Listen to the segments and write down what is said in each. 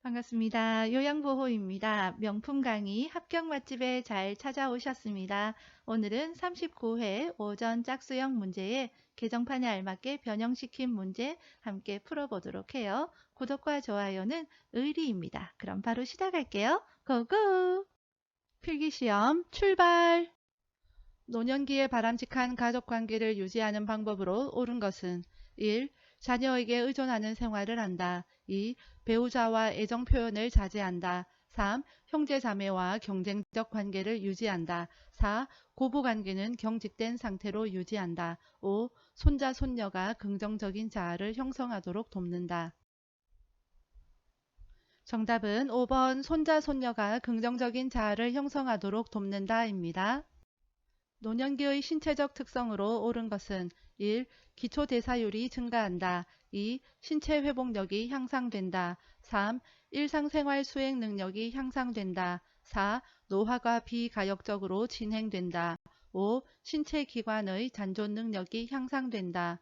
반갑습니다. 요양보호입니다. 명품 강의 합격 맛집에 잘 찾아오셨습니다. 오늘은 39회 오전 짝수형 문제의 개정판에 알맞게 변형시킨 문제 함께 풀어보도록 해요. 구독과 좋아요는 의리입니다. 그럼 바로 시작할게요. 고고! 필기시험 출발! 노년기에 바람직한 가족관계를 유지하는 방법으로 옳은 것은 1. 자녀에게 의존하는 생활을 한다. 2. 배우자와 애정 표현을 자제한다. 3. 형제자매와 경쟁적 관계를 유지한다. 4. 고부관계는 경직된 상태로 유지한다. 5. 손자, 손녀가 긍정적인 자아를 형성하도록 돕는다. 정답은 5번 손자, 손녀가 긍정적인 자아를 형성하도록 돕는다입니다. 노년기의 신체적 특성으로 옳은 것은 1. 기초대사율이 증가한다. 2. 신체 회복력이 향상된다. 3. 일상생활 수행 능력이 향상된다. 4. 노화가 비가역적으로 진행된다. 5. 신체 기관의 잔존 능력이 향상된다.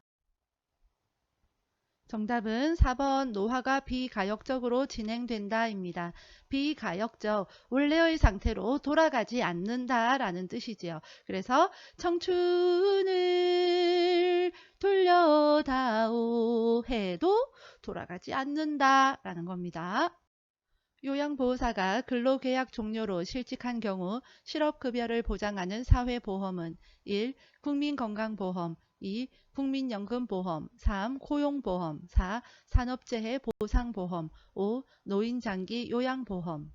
정답은 4번 노화가 비가역적으로 진행된다입니다. 비가역적, 원래의 상태로 돌아가지 않는다라는 뜻이지요. 그래서 청춘을 돌려다오 해도 돌아가지 않는다라는 겁니다. 요양보호사가 근로계약 종료로 실직한 경우 실업급여를 보장하는 사회보험은 1. 국민건강보험 2. 국민연금보험 3. 고용보험 4. 산업재해 보상보험 5. 노인장기 요양보험.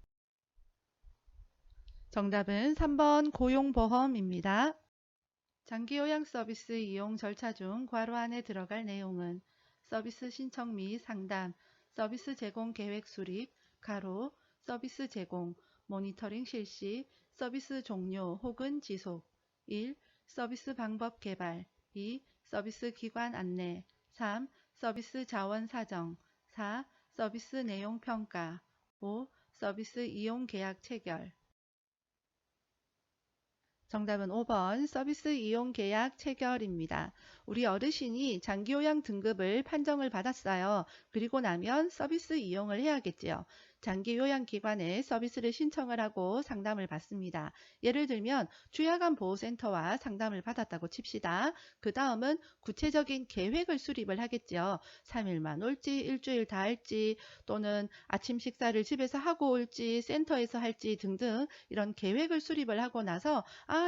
정답은 3번 고용보험입니다. 장기요양 서비스 이용 절차 중 괄호 안에 들어갈 내용은 서비스 신청 및 상담, 서비스 제공 계획 수립, 가로, 서비스 제공, 모니터링 실시, 서비스 종료 혹은 지속. 1. 서비스 방법 개발 2. 서비스 기관 안내 3. 서비스 자원 사정 4. 서비스 내용 평가 5. 서비스 이용 계약 체결. 정답은 5번 서비스 이용 계약 체결입니다. 우리 어르신이 장기요양 등급을 판정을 받았어요. 그리고 나면 서비스 이용을 해야겠지요. 장기요양기관에 서비스를 신청을 하고 상담을 받습니다. 예를 들면 주야간보호센터와 상담을 받았다고 칩시다. 그 다음은 구체적인 계획을 수립을 하겠죠. 3일만 올지 일주일 다 할지 또는 아침 식사를 집에서 하고 올지 센터에서 할지 등등 이런 계획을 수립을 하고 나서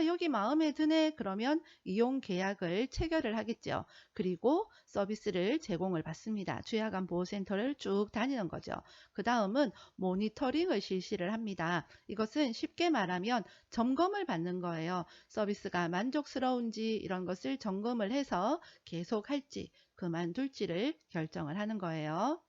여기 마음에 드네 그러면 이용 계약을 체결을 하겠죠. 그리고 서비스를 제공을 받습니다. 주야간보호센터를 쭉 다니는 거죠. 그 다음은 모니터링을 실시를 합니다. 이것은 쉽게 말하면 점검을 받는 거예요. 서비스가 만족스러운지 이런 것을 점검을 해서 계속 할지 그만둘지를 결정을 하는 거예요.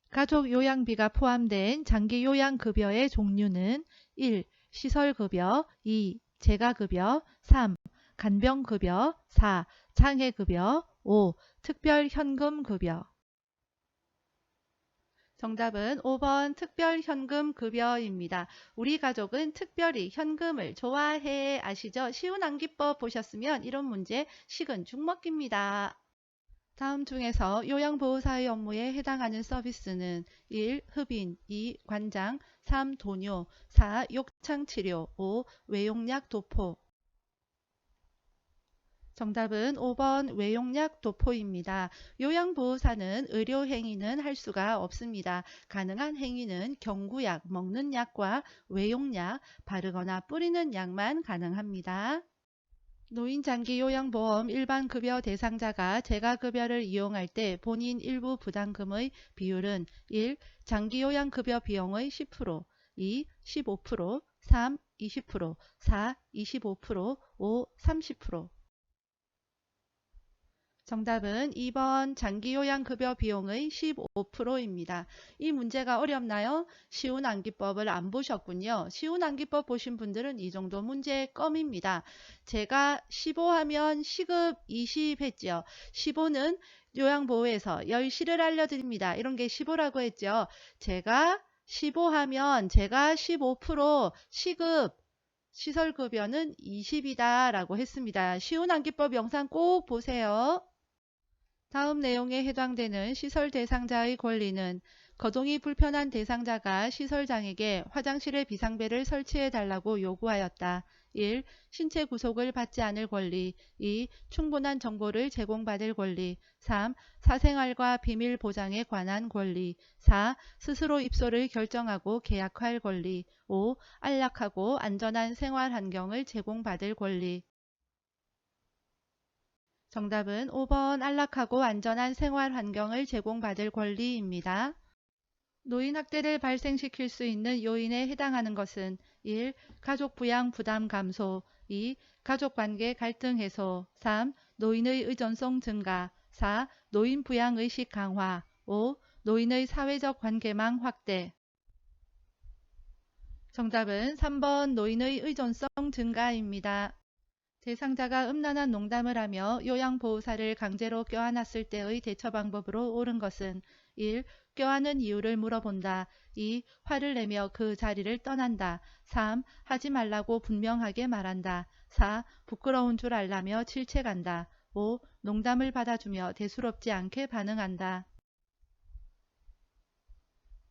가족 요양비가 포함된 장기 요양급여의 종류는 1. 시설급여 2. 재가급여 3. 간병급여 4. 장애급여 5. 특별현금급여. 정답은 5번 특별현금급여입니다. 우리 가족은 특별히 현금을 좋아해 아시죠? 쉬운 암기법 보셨으면 이런 문제 식은 죽 먹깁니다. 다음 중에서 요양보호사의 업무에 해당하는 서비스는 1. 흡인 2. 관장 3. 도뇨 4. 욕창치료 5. 외용약 도포. 정답은 5번 외용약 도포입니다. 요양보호사는 의료행위는 할 수가 없습니다. 가능한 행위는 경구약, 먹는 약과 외용약, 바르거나 뿌리는 약만 가능합니다. 노인장기요양보험 일반급여 대상자가 재가급여를 이용할 때 본인 일부 부담금의 비율은 1. 장기요양급여 비용의 10%, 2. 15%, 3. 20%, 4. 25%, 5. 30%. 정답은 2번 장기요양급여 비용의 15%입니다. 이 문제가 어렵나요? 쉬운 암기법을 안 보셨군요. 쉬운 암기법 보신 분들은 이 정도 문제 껌입니다. 제가 15하면 시급 20 했죠. 15는 요양보호에서 10시를 알려드립니다. 이런 게 15라고 했죠. 제가 15하면 제가 15% 시급 시설급여는 20이다 라고 했습니다. 쉬운 암기법 영상 꼭 보세요. 다음 내용에 해당되는 시설 대상자의 권리는 거동이 불편한 대상자가 시설장에게 화장실에 비상벨을 설치해 달라고 요구하였다. 1. 신체 구속을 받지 않을 권리. 2. 충분한 정보를 제공받을 권리. 3. 사생활과 비밀 보장에 관한 권리. 4. 스스로 입소를 결정하고 계약할 권리. 5. 안락하고 안전한 생활 환경을 제공받을 권리. 정답은 5번 안락하고 안전한 생활 환경을 제공받을 권리입니다. 노인 학대를 발생시킬 수 있는 요인에 해당하는 것은 1. 가족 부양 부담 감소. 2. 가족관계 갈등 해소. 3. 노인의 의존성 증가. 4. 노인 부양 의식 강화. 5. 노인의 사회적 관계망 확대. 정답은 3번 노인의 의존성 증가입니다. 대상자가 음란한 농담을 하며 요양보호사를 강제로 껴안았을 때의 대처 방법으로 옳은 것은 1. 껴안은 이유를 물어본다. 2. 화를 내며 그 자리를 떠난다. 3. 하지 말라고 분명하게 말한다. 4. 부끄러운 줄 알라며 질책한다. 5. 농담을 받아주며 대수롭지 않게 반응한다.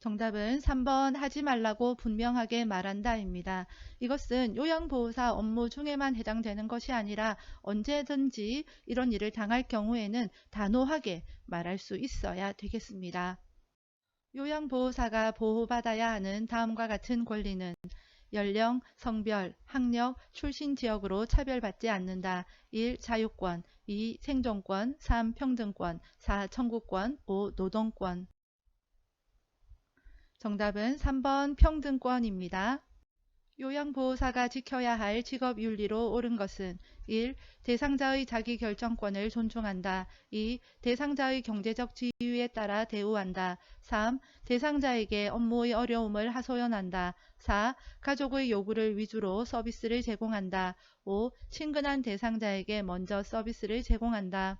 정답은 3번 하지 말라고 분명하게 말한다입니다. 이것은 요양보호사 업무 중에만 해당되는 것이 아니라 언제든지 이런 일을 당할 경우에는 단호하게 말할 수 있어야 되겠습니다. 요양보호사가 보호받아야 하는 다음과 같은 권리는 연령, 성별, 학력, 출신 지역으로 차별받지 않는다. 1. 자유권. 2. 생존권. 3. 평등권. 4. 청구권. 5. 노동권. 정답은 3번 평등권입니다. 요양보호사가 지켜야 할 직업윤리로 옳은 것은 1. 대상자의 자기결정권을 존중한다. 2. 대상자의 경제적 지위에 따라 대우한다. 3. 대상자에게 업무의 어려움을 하소연한다. 4. 가족의 요구를 위주로 서비스를 제공한다. 5. 친근한 대상자에게 먼저 서비스를 제공한다.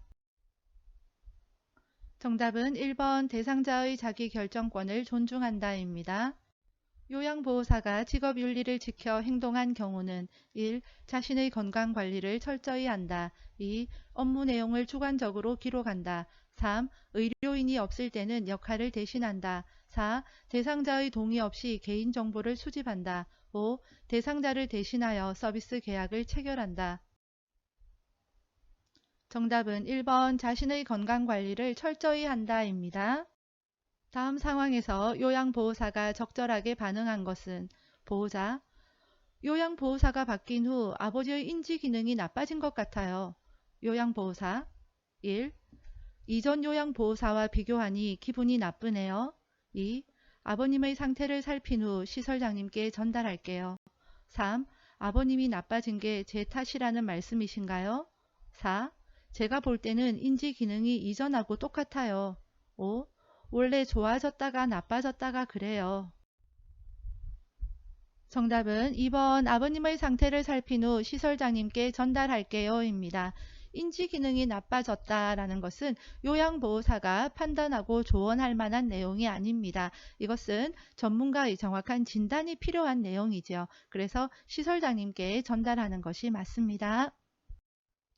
정답은 1번 대상자의 자기결정권을 존중한다입니다. 요양보호사가 직업윤리를 지켜 행동한 경우는 1. 자신의 건강관리를 철저히 한다. 2. 업무 내용을 주관적으로 기록한다. 3. 의료인이 없을 때는 역할을 대신한다. 4. 대상자의 동의 없이 개인정보를 수집한다. 5. 대상자를 대신하여 서비스 계약을 체결한다. 정답은 1번 자신의 건강관리를 철저히 한다입니다. 다음 상황에서 요양보호사가 적절하게 반응한 것은 보호자, 요양보호사가 바뀐 후 아버지의 인지기능이 나빠진 것 같아요. 요양보호사 1. 이전 요양보호사와 비교하니 기분이 나쁘네요. 2. 아버님의 상태를 살핀 후 시설장님께 전달할게요. 3. 아버님이 나빠진 게 제 탓이라는 말씀이신가요? 4. 제가 볼 때는 인지 기능이 이전하고 똑같아요. 5. 원래 좋아졌다가 나빠졌다가 그래요. 정답은 2번 아버님의 상태를 살핀 후 시설장님께 전달할게요 입니다. 인지 기능이 나빠졌다라는 것은 요양보호사가 판단하고 조언할 만한 내용이 아닙니다. 이것은 전문가의 정확한 진단이 필요한 내용이죠. 그래서 시설장님께 전달하는 것이 맞습니다.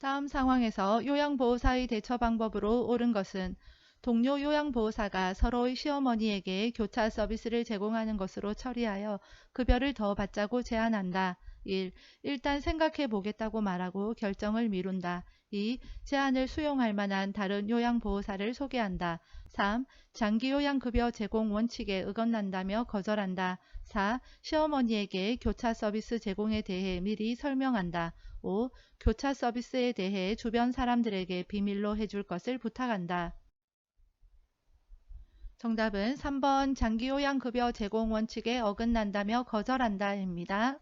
다음 상황에서 요양보호사의 대처 방법으로 옳은 것은 동료 요양보호사가 서로의 시어머니에게 교차 서비스를 제공하는 것으로 처리하여 급여를 더 받자고 제안한다. 1. 일단 생각해 보겠다고 말하고 결정을 미룬다. 2. 제안을 수용할 만한 다른 요양보호사를 소개한다. 3. 장기요양급여 제공 원칙에 어긋난다며 거절한다. 4. 시어머니에게 교차 서비스 제공에 대해 미리 설명한다. 5. 교차 서비스에 대해 주변 사람들에게 비밀로 해줄 것을 부탁한다. 정답은 3번 장기요양급여 제공 원칙에 어긋난다며 거절한다입니다.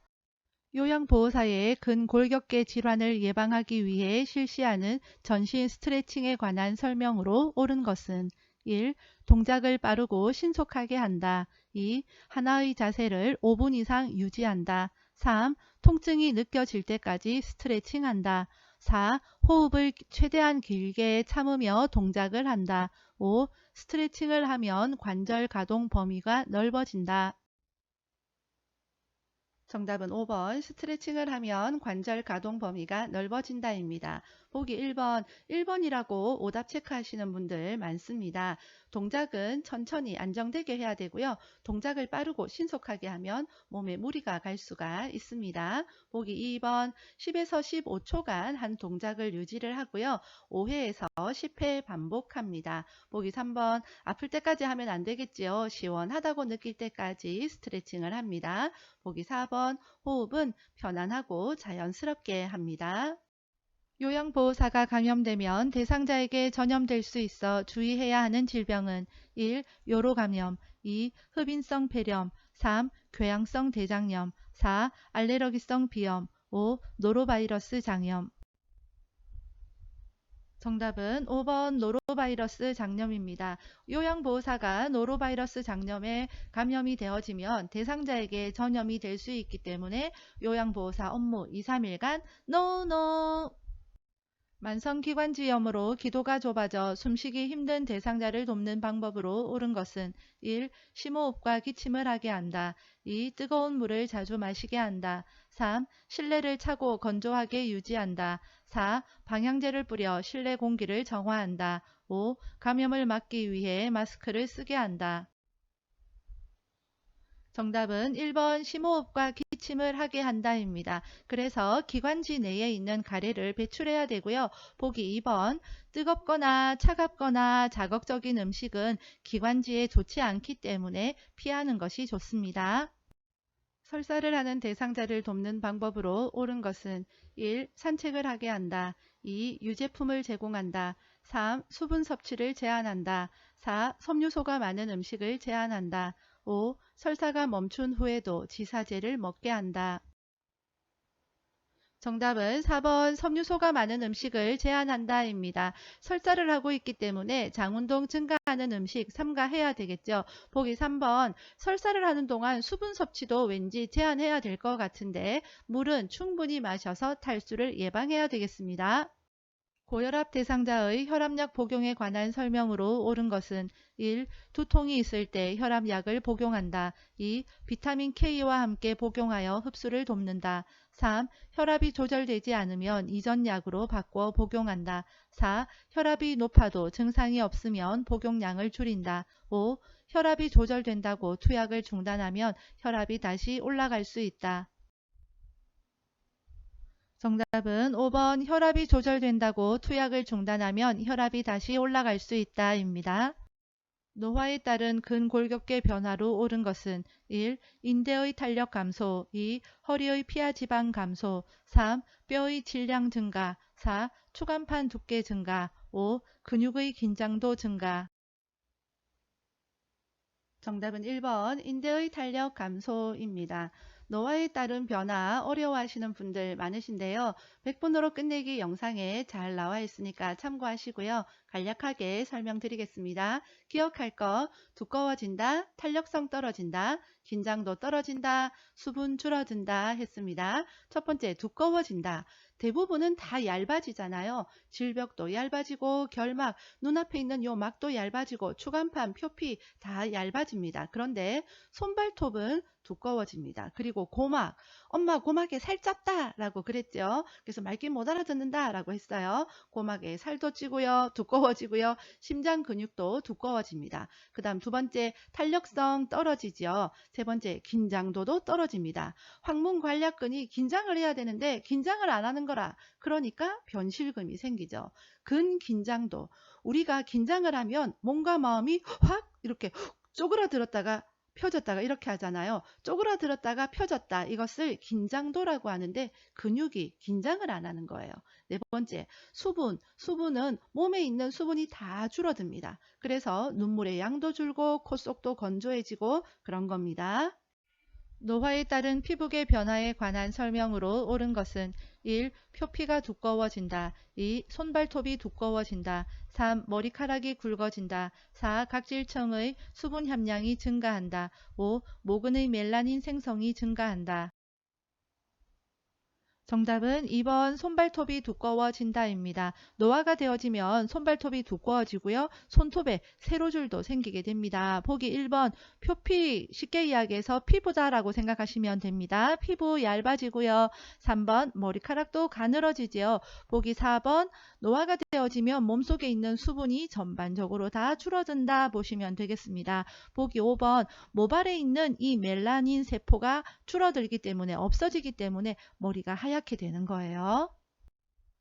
요양보호사의 근골격계 질환을 예방하기 위해 실시하는 전신 스트레칭에 관한 설명으로 옳은 것은 1. 동작을 빠르고 신속하게 한다. 2. 하나의 자세를 5분 이상 유지한다. 3. 통증이 느껴질 때까지 스트레칭한다. 4. 호흡을 최대한 길게 참으며 동작을 한다. 5. 스트레칭을 하면 관절 가동 범위가 넓어진다. 정답은 5번 스트레칭을 하면 관절 가동 범위가 넓어진다입니다. 보기 1번, 1번이라고 오답 체크하시는 분들 많습니다. 동작은 천천히 안정되게 해야 되고요. 동작을 빠르고 신속하게 하면 몸에 무리가 갈 수가 있습니다. 보기 2번, 10에서 15초간 한 동작을 유지를 하고요. 5회에서 10회 반복합니다. 보기 3번, 아플 때까지 하면 안 되겠지요. 시원하다고 느낄 때까지 스트레칭을 합니다. 보기 4번, 호흡은 편안하고 자연스럽게 합니다. 요양보호사가 감염되면 대상자에게 전염될 수 있어 주의해야 하는 질병은 1. 요로감염, 2. 흡인성 폐렴, 3. 궤양성 대장염, 4. 알레르기성 비염, 5. 노로바이러스 장염. 정답은 5번 노로바이러스 장염입니다. 요양보호사가 노로바이러스 장염에 감염이 되어지면 대상자에게 전염이 될 수 있기 때문에 요양보호사 업무 2, 3일간 노노! 만성기관지염으로 기도가 좁아져 숨쉬기 힘든 대상자를 돕는 방법으로 옳은 것은 1. 심호흡과 기침을 하게 한다. 2. 뜨거운 물을 자주 마시게 한다. 3. 실내를 차고 건조하게 유지한다. 4. 방향제를 뿌려 실내 공기를 정화한다. 5. 감염을 막기 위해 마스크를 쓰게 한다. 정답은 1번 심호흡과 기침을 하게 한다입니다. 그래서 기관지 내에 있는 가래를 배출해야 되고요. 보기 2번 뜨겁거나 차갑거나 자극적인 음식은 기관지에 좋지 않기 때문에 피하는 것이 좋습니다. 설사를 하는 대상자를 돕는 방법으로 옳은 것은 1. 산책을 하게 한다. 2. 유제품을 제공한다. 3. 수분 섭취를 제한한다. 4. 섬유소가 많은 음식을 제한한다. 5. 설사가 멈춘 후에도 지사제를 먹게 한다. 정답은 4번 섬유소가 많은 음식을 제한한다입니다. 설사를 하고 있기 때문에 장운동 증가하는 음식 삼가해야 되겠죠. 보기 3번 설사를 하는 동안 수분 섭취도 왠지 제한해야 될 것 같은데 물은 충분히 마셔서 탈수를 예방해야 되겠습니다. 고혈압 대상자의 혈압약 복용에 관한 설명으로 옳은 것은 1. 두통이 있을 때 혈압약을 복용한다. 2. 비타민 K와 함께 복용하여 흡수를 돕는다. 3. 혈압이 조절되지 않으면 이전 약으로 바꿔 복용한다. 4. 혈압이 높아도 증상이 없으면 복용량을 줄인다. 5. 혈압이 조절된다고 투약을 중단하면 혈압이 다시 올라갈 수 있다. 정답은 5번 혈압이 조절된다고 투약을 중단하면 혈압이 다시 올라갈 수 있다입니다. 노화에 따른 근골격계 변화로 옳은 것은 1. 인대의 탄력 감소, 2. 허리의 피하 지방 감소, 3. 뼈의 질량 증가, 4. 추간판 두께 증가, 5. 근육의 긴장도 증가. 정답은 1번 인대의 탄력 감소입니다. 노화에 따른 변화 어려워하시는 분들 많으신데요. 100분으로 끝내기 영상에 잘 나와 있으니까 참고하시고요. 간략하게 설명드리겠습니다. 기억할 거 두꺼워진다, 탄력성 떨어진다, 긴장도 떨어진다, 수분 줄어든다 했습니다. 첫 번째 두꺼워진다. 대부분은 다 얇아지잖아요. 질벽도 얇아지고 결막, 눈앞에 있는 요 막도 얇아지고 추간판, 표피 다 얇아집니다. 그런데 손발톱은 두꺼워집니다. 그리고 고막, 엄마 고막에 살쪘다 라고 그랬죠. 그래서 말귀 못 알아듣는다 라고 했어요. 고막에 살도 찌고요. 두꺼워지고요. 심장 근육도 두꺼워집니다. 그 다음 두 번째 탄력성 떨어지죠. 세 번째 긴장도도 떨어집니다. 황문관략근이 긴장을 해야 되는데 긴장을 안 하는 거라. 그러니까 변실금이 생기죠. 근긴장도. 우리가 긴장을 하면 몸과 마음이 확 이렇게 쪼그라들었다가 펴졌다가 이렇게 하잖아요. 쪼그라들었다가 펴졌다. 이것을 긴장도라고 하는데 근육이 긴장을 안 하는 거예요. 네 번째, 수분. 수분은 몸에 있는 수분이 다 줄어듭니다. 그래서 눈물의 양도 줄고 코 속도 건조해지고 그런 겁니다. 노화에 따른 피부계 변화에 관한 설명으로 옳은 것은 1. 표피가 두꺼워진다. 2. 손발톱이 두꺼워진다. 3. 머리카락이 굵어진다. 4. 각질층의 수분 함량이 증가한다. 5. 모근의 멜라닌 생성이 증가한다. 정답은 2번 손발톱이 두꺼워진다입니다. 노화가 되어지면 손발톱이 두꺼워지고요. 손톱에 세로줄도 생기게 됩니다. 보기 1번 표피, 쉽게 이야기해서 피부다라고 생각하시면 됩니다. 피부 얇아지고요. 3번 머리카락도 가늘어지지요. 보기 4번 노화가 되어지면 몸속에 있는 수분이 전반적으로 다 줄어든다 보시면 되겠습니다. 보기 5번 모발에 있는 이 멜라닌 세포가 줄어들기 때문에 없어지기 때문에 머리가 하얗게 되는 거예요.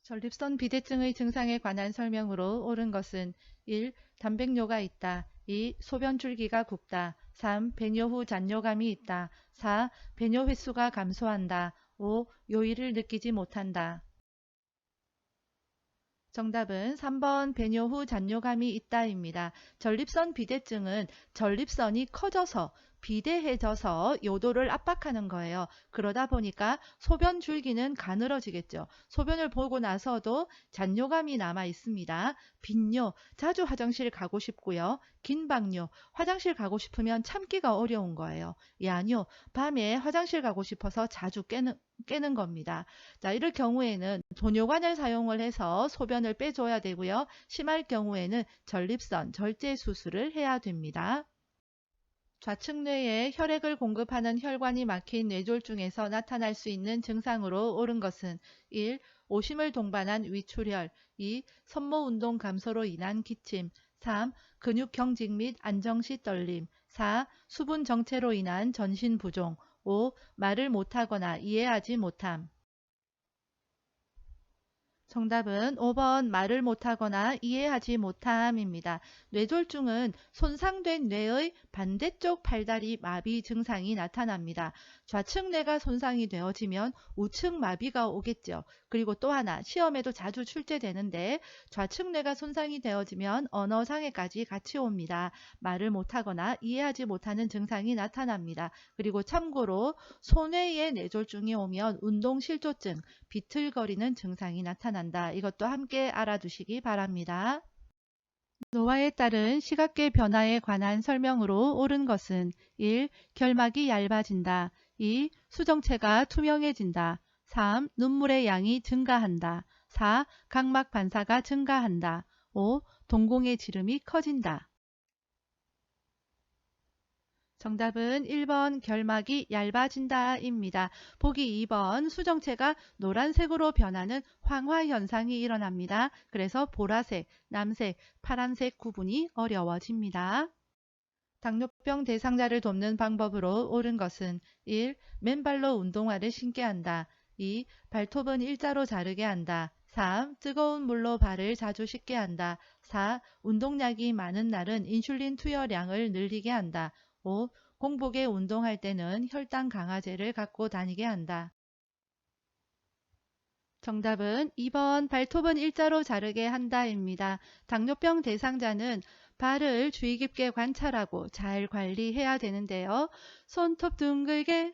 전립선 비대증의 증상에 관한 설명으로 옳은 것은 1. 단백뇨가 있다. 2. 소변줄기가 굽다. 3. 배뇨 후 잔뇨감이 있다. 4. 배뇨 횟수가 감소한다. 5. 요일을 느끼지 못한다. 정답은 3번 배뇨 후 잔뇨감이 있다입니다. 전립선 비대증은 전립선이 커져서 비대해져서 요도를 압박하는 거예요. 그러다 보니까 소변 줄기는 가늘어지겠죠. 소변을 보고 나서도 잔뇨감이 남아 있습니다. 빈뇨, 자주 화장실 가고 싶고요. 긴박뇨, 화장실 가고 싶으면 참기가 어려운 거예요. 야뇨, 밤에 화장실 가고 싶어서 자주 깨는 겁니다. 자, 이럴 경우에는 도뇨관을 사용을 해서 소변을 빼줘야 되고요. 심할 경우에는 전립선 절제 수술을 해야 됩니다. 좌측 뇌에 혈액을 공급하는 혈관이 막힌 뇌졸중에서 나타날 수 있는 증상으로 옳은 것은 1. 오심을 동반한 위출혈 2. 섬모운동 감소로 인한 기침 3. 근육 경직 및 안정시 떨림 4. 수분 정체로 인한 전신 부종 5. 말을 못하거나 이해하지 못함. 정답은 5번 말을 못하거나 이해하지 못함입니다. 뇌졸중은 손상된 뇌의 반대쪽 팔다리 마비 증상이 나타납니다. 좌측 뇌가 손상이 되어지면 우측 마비가 오겠죠. 그리고 또 하나 시험에도 자주 출제되는데 좌측 뇌가 손상이 되어지면 언어장애까지 같이 옵니다. 말을 못하거나 이해하지 못하는 증상이 나타납니다. 그리고 참고로 손외에 뇌졸중이 오면 운동실조증, 비틀거리는 증상이 나타납니다. 이것도 함께 알아두시기 바랍니다. 노화에 따른 시각계 변화에 관한 설명으로 옳은 것은 1. 결막이 얇아진다. 2. 수정체가 투명해진다. 3. 눈물의 양이 증가한다. 4. 각막 반사가 증가한다. 5. 동공의 지름이 커진다. 정답은 1번 결막이 얇아진다입니다. 보기 2번 수정체가 노란색으로 변하는 황화 현상이 일어납니다. 그래서 보라색, 남색, 파란색 구분이 어려워집니다. 당뇨병 대상자를 돕는 방법으로 옳은 것은 1. 맨발로 운동화를 신게 한다. 2. 발톱은 일자로 자르게 한다. 3. 뜨거운 물로 발을 자주 씻게 한다. 4. 운동량이 많은 날은 인슐린 투여량을 늘리게 한다. 5. 공복에 운동할 때는 혈당 강화제를 갖고 다니게 한다. 정답은 2번 발톱은 일자로 자르게 한다입니다. 당뇨병 대상자는 발을 주의 깊게 관찰하고 잘 관리해야 되는데요. 손톱 둥글게,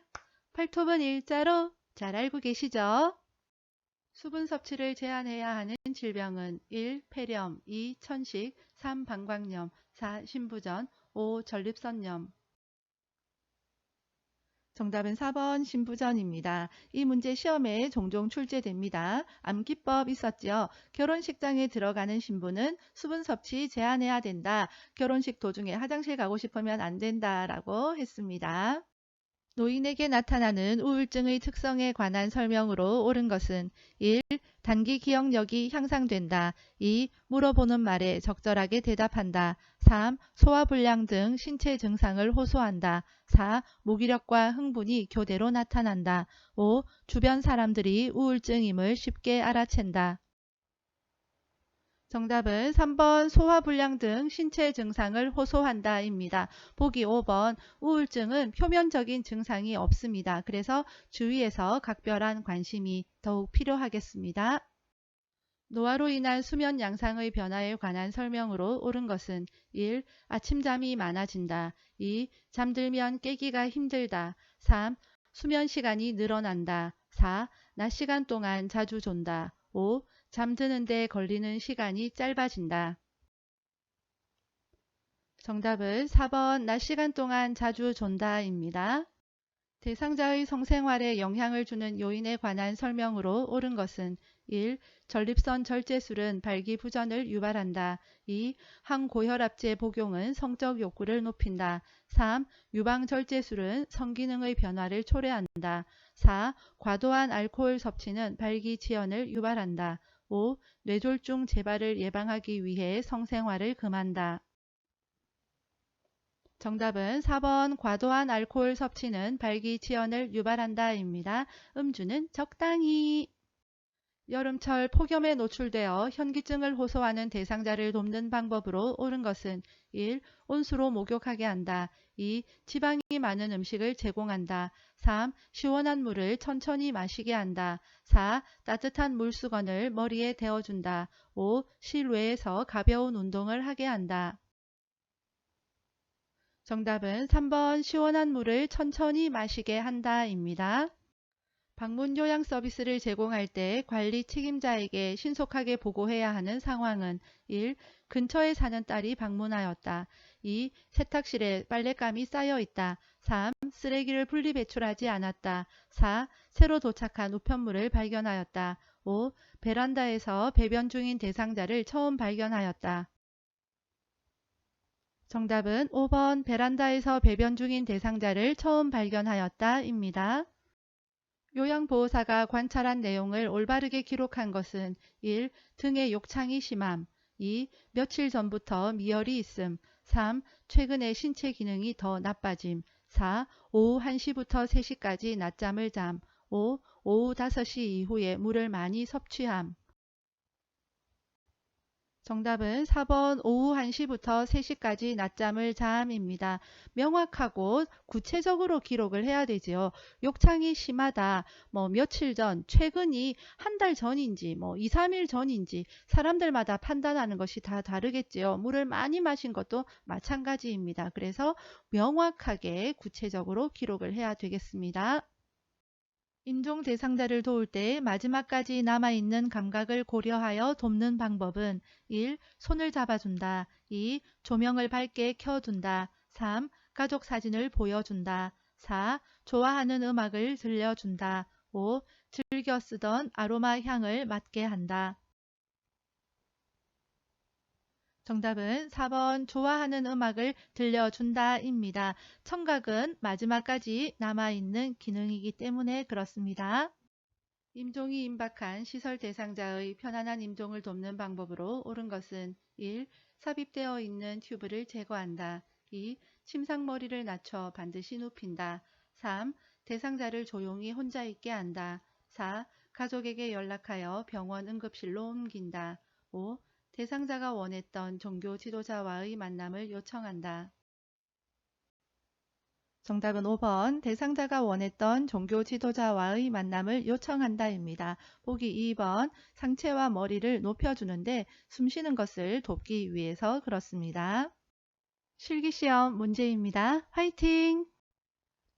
발톱은 일자로 잘 알고 계시죠? 수분 섭취를 제한해야 하는 질병은 1. 폐렴, 2. 천식, 3. 방광염, 4. 신부전, 5. 전립선염. 정답은 4번 신부전입니다. 이 문제 시험에 종종 출제됩니다. 암기법 있었죠. 결혼식장에 들어가는 신부는 수분 섭취 제한해야 된다. 결혼식 도중에 화장실 가고 싶으면 안 된다라고 했습니다. 노인에게 나타나는 우울증의 특성에 관한 설명으로 옳은 것은 1. 단기 기억력이 향상된다. 2. 물어보는 말에 적절하게 대답한다. 3. 소화불량 등 신체 증상을 호소한다. 4. 무기력과 흥분이 교대로 나타난다. 5. 주변 사람들이 우울증임을 쉽게 알아챈다. 정답은 3번 소화불량 등 신체 증상을 호소한다입니다. 보기 5번 우울증은 표면적인 증상이 없습니다. 그래서 주위에서 각별한 관심이 더욱 필요하겠습니다. 노화로 인한 수면 양상의 변화에 관한 설명으로 옳은 것은 1. 아침잠이 많아진다. 2. 잠들면 깨기가 힘들다. 3. 수면 시간이 늘어난다. 4. 낮 시간 동안 자주 존다. 5. 잠드는 데 걸리는 시간이 짧아진다. 정답은 4번 낮 시간 동안 자주 존다입니다. 대상자의 성생활에 영향을 주는 요인에 관한 설명으로 옳은 것은 1. 전립선 절제술은 발기부전을 유발한다. 2. 항고혈압제 복용은 성적 욕구를 높인다. 3. 유방절제술은 성기능의 변화를 초래한다. 4. 과도한 알코올 섭취는 발기지연을 유발한다. 5. 뇌졸중 재발을 예방하기 위해 성생활을 금한다. 정답은 4번 과도한 알코올 섭취는 발기지연을 유발한다 입니다. 음주는 적당히. 여름철 폭염에 노출되어 현기증을 호소하는 대상자를 돕는 방법으로 옳은 것은 1. 온수로 목욕하게 한다. 2. 지방이 많은 음식을 제공한다. 3. 시원한 물을 천천히 마시게 한다. 4. 따뜻한 물수건을 머리에 대어준다. 5. 실외에서 가벼운 운동을 하게 한다. 정답은 3번 시원한 물을 천천히 마시게 한다 입니다. 방문 요양 서비스를 제공할 때 관리 책임자에게 신속하게 보고해야 하는 상황은 1. 근처에 사는 딸이 방문하였다. 2. 세탁실에 빨랫감이 쌓여 있다. 3. 쓰레기를 분리배출하지 않았다. 4. 새로 도착한 우편물을 발견하였다. 5. 베란다에서 배변 중인 대상자를 처음 발견하였다. 정답은 5번 베란다에서 배변 중인 대상자를 처음 발견하였다 입니다. 요양보호사가 관찰한 내용을 올바르게 기록한 것은 1. 등의 욕창이 심함. 2. 며칠 전부터 미열이 있음. 3. 최근에 신체 기능이 더 나빠짐. 4. 오후 1시부터 3시까지 낮잠을 잠. 5. 오후 5시 이후에 물을 많이 섭취함. 정답은 4번 오후 1시부터 3시까지 낮잠을 잠입니다. 명확하고 구체적으로 기록을 해야 되지요. 욕창이 심하다. 며칠 전, 최근이 한 달 전인지 2, 3일 전인지 사람들마다 판단하는 것이 다 다르겠지요. 물을 많이 마신 것도 마찬가지입니다. 그래서 명확하게 구체적으로 기록을 해야 되겠습니다. 임종 대상자를 도울 때 마지막까지 남아있는 감각을 고려하여 돕는 방법은 1. 손을 잡아준다. 2. 조명을 밝게 켜둔다. 3. 가족 사진을 보여준다. 4. 좋아하는 음악을 들려준다. 5. 즐겨 쓰던 아로마 향을 맡게 한다. 정답은 4번 좋아하는 음악을 들려준다 입니다. 청각은 마지막까지 남아있는 기능이기 때문에 그렇습니다. 임종이 임박한 시설 대상자의 편안한 임종을 돕는 방법으로 옳은 것은 1. 삽입되어 있는 튜브를 제거한다. 2. 침상머리를 낮춰 반드시 눕힌다. 3. 대상자를 조용히 혼자 있게 한다. 4. 가족에게 연락하여 병원 응급실로 옮긴다. 5. 대상자가 원했던 종교 지도자와의 만남을 요청한다. 정답은 5번 대상자가 원했던 종교 지도자와의 만남을 요청한다입니다. 보기 2번 상체와 머리를 높여주는데 숨쉬는 것을 돕기 위해서 그렇습니다. 실기시험 문제입니다. 화이팅!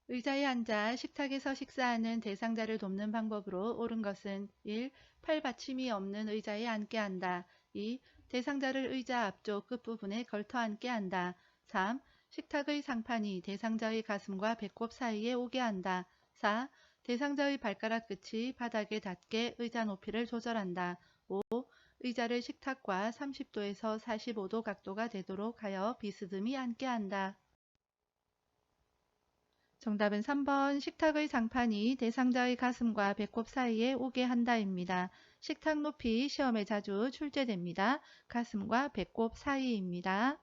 의자에 앉아 식탁에서 식사하는 대상자를 돕는 방법으로 옳은 것은 1. 팔받침이 없는 의자에 앉게 한다. 2. 대상자를 의자 앞쪽 끝부분에 걸터 앉게 한다. 3. 식탁의 상판이 대상자의 가슴과 배꼽 사이에 오게 한다. 4. 대상자의 발가락 끝이 바닥에 닿게 의자 높이를 조절한다. 5. 의자를 식탁과 30도에서 45도 각도가 되도록 하여 비스듬히 앉게 한다. 정답은 3번 식탁의 상판이 대상자의 가슴과 배꼽 사이에 오게 한다입니다. 식탁 높이 시험에 자주 출제됩니다. 가슴과 배꼽 사이입니다.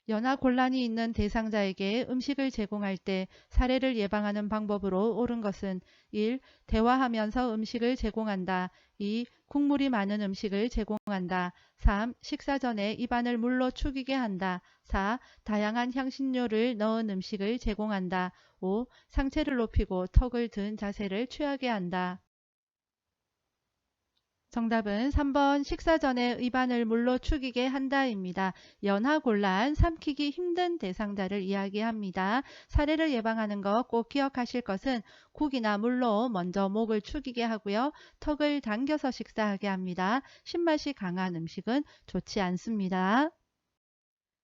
연하 곤란이 있는 대상자에게 음식을 제공할 때 사례를 예방하는 방법으로 옳은 것은 1. 대화하면서 음식을 제공한다. 2. 국물이 많은 음식을 제공한다. 3. 식사 전에 입안을 물로 축이게 한다. 4. 다양한 향신료를 넣은 음식을 제공한다. 5. 상체를 높이고 턱을 든 자세를 취하게 한다. 정답은 3번 식사 전에 입안을 물로 축이게 한다입니다. 연하곤란, 삼키기 힘든 대상자를 이야기합니다. 사례를 예방하는 것 꼭 기억하실 것은 국이나 물로 먼저 목을 축이게 하고요. 턱을 당겨서 식사하게 합니다. 신맛이 강한 음식은 좋지 않습니다.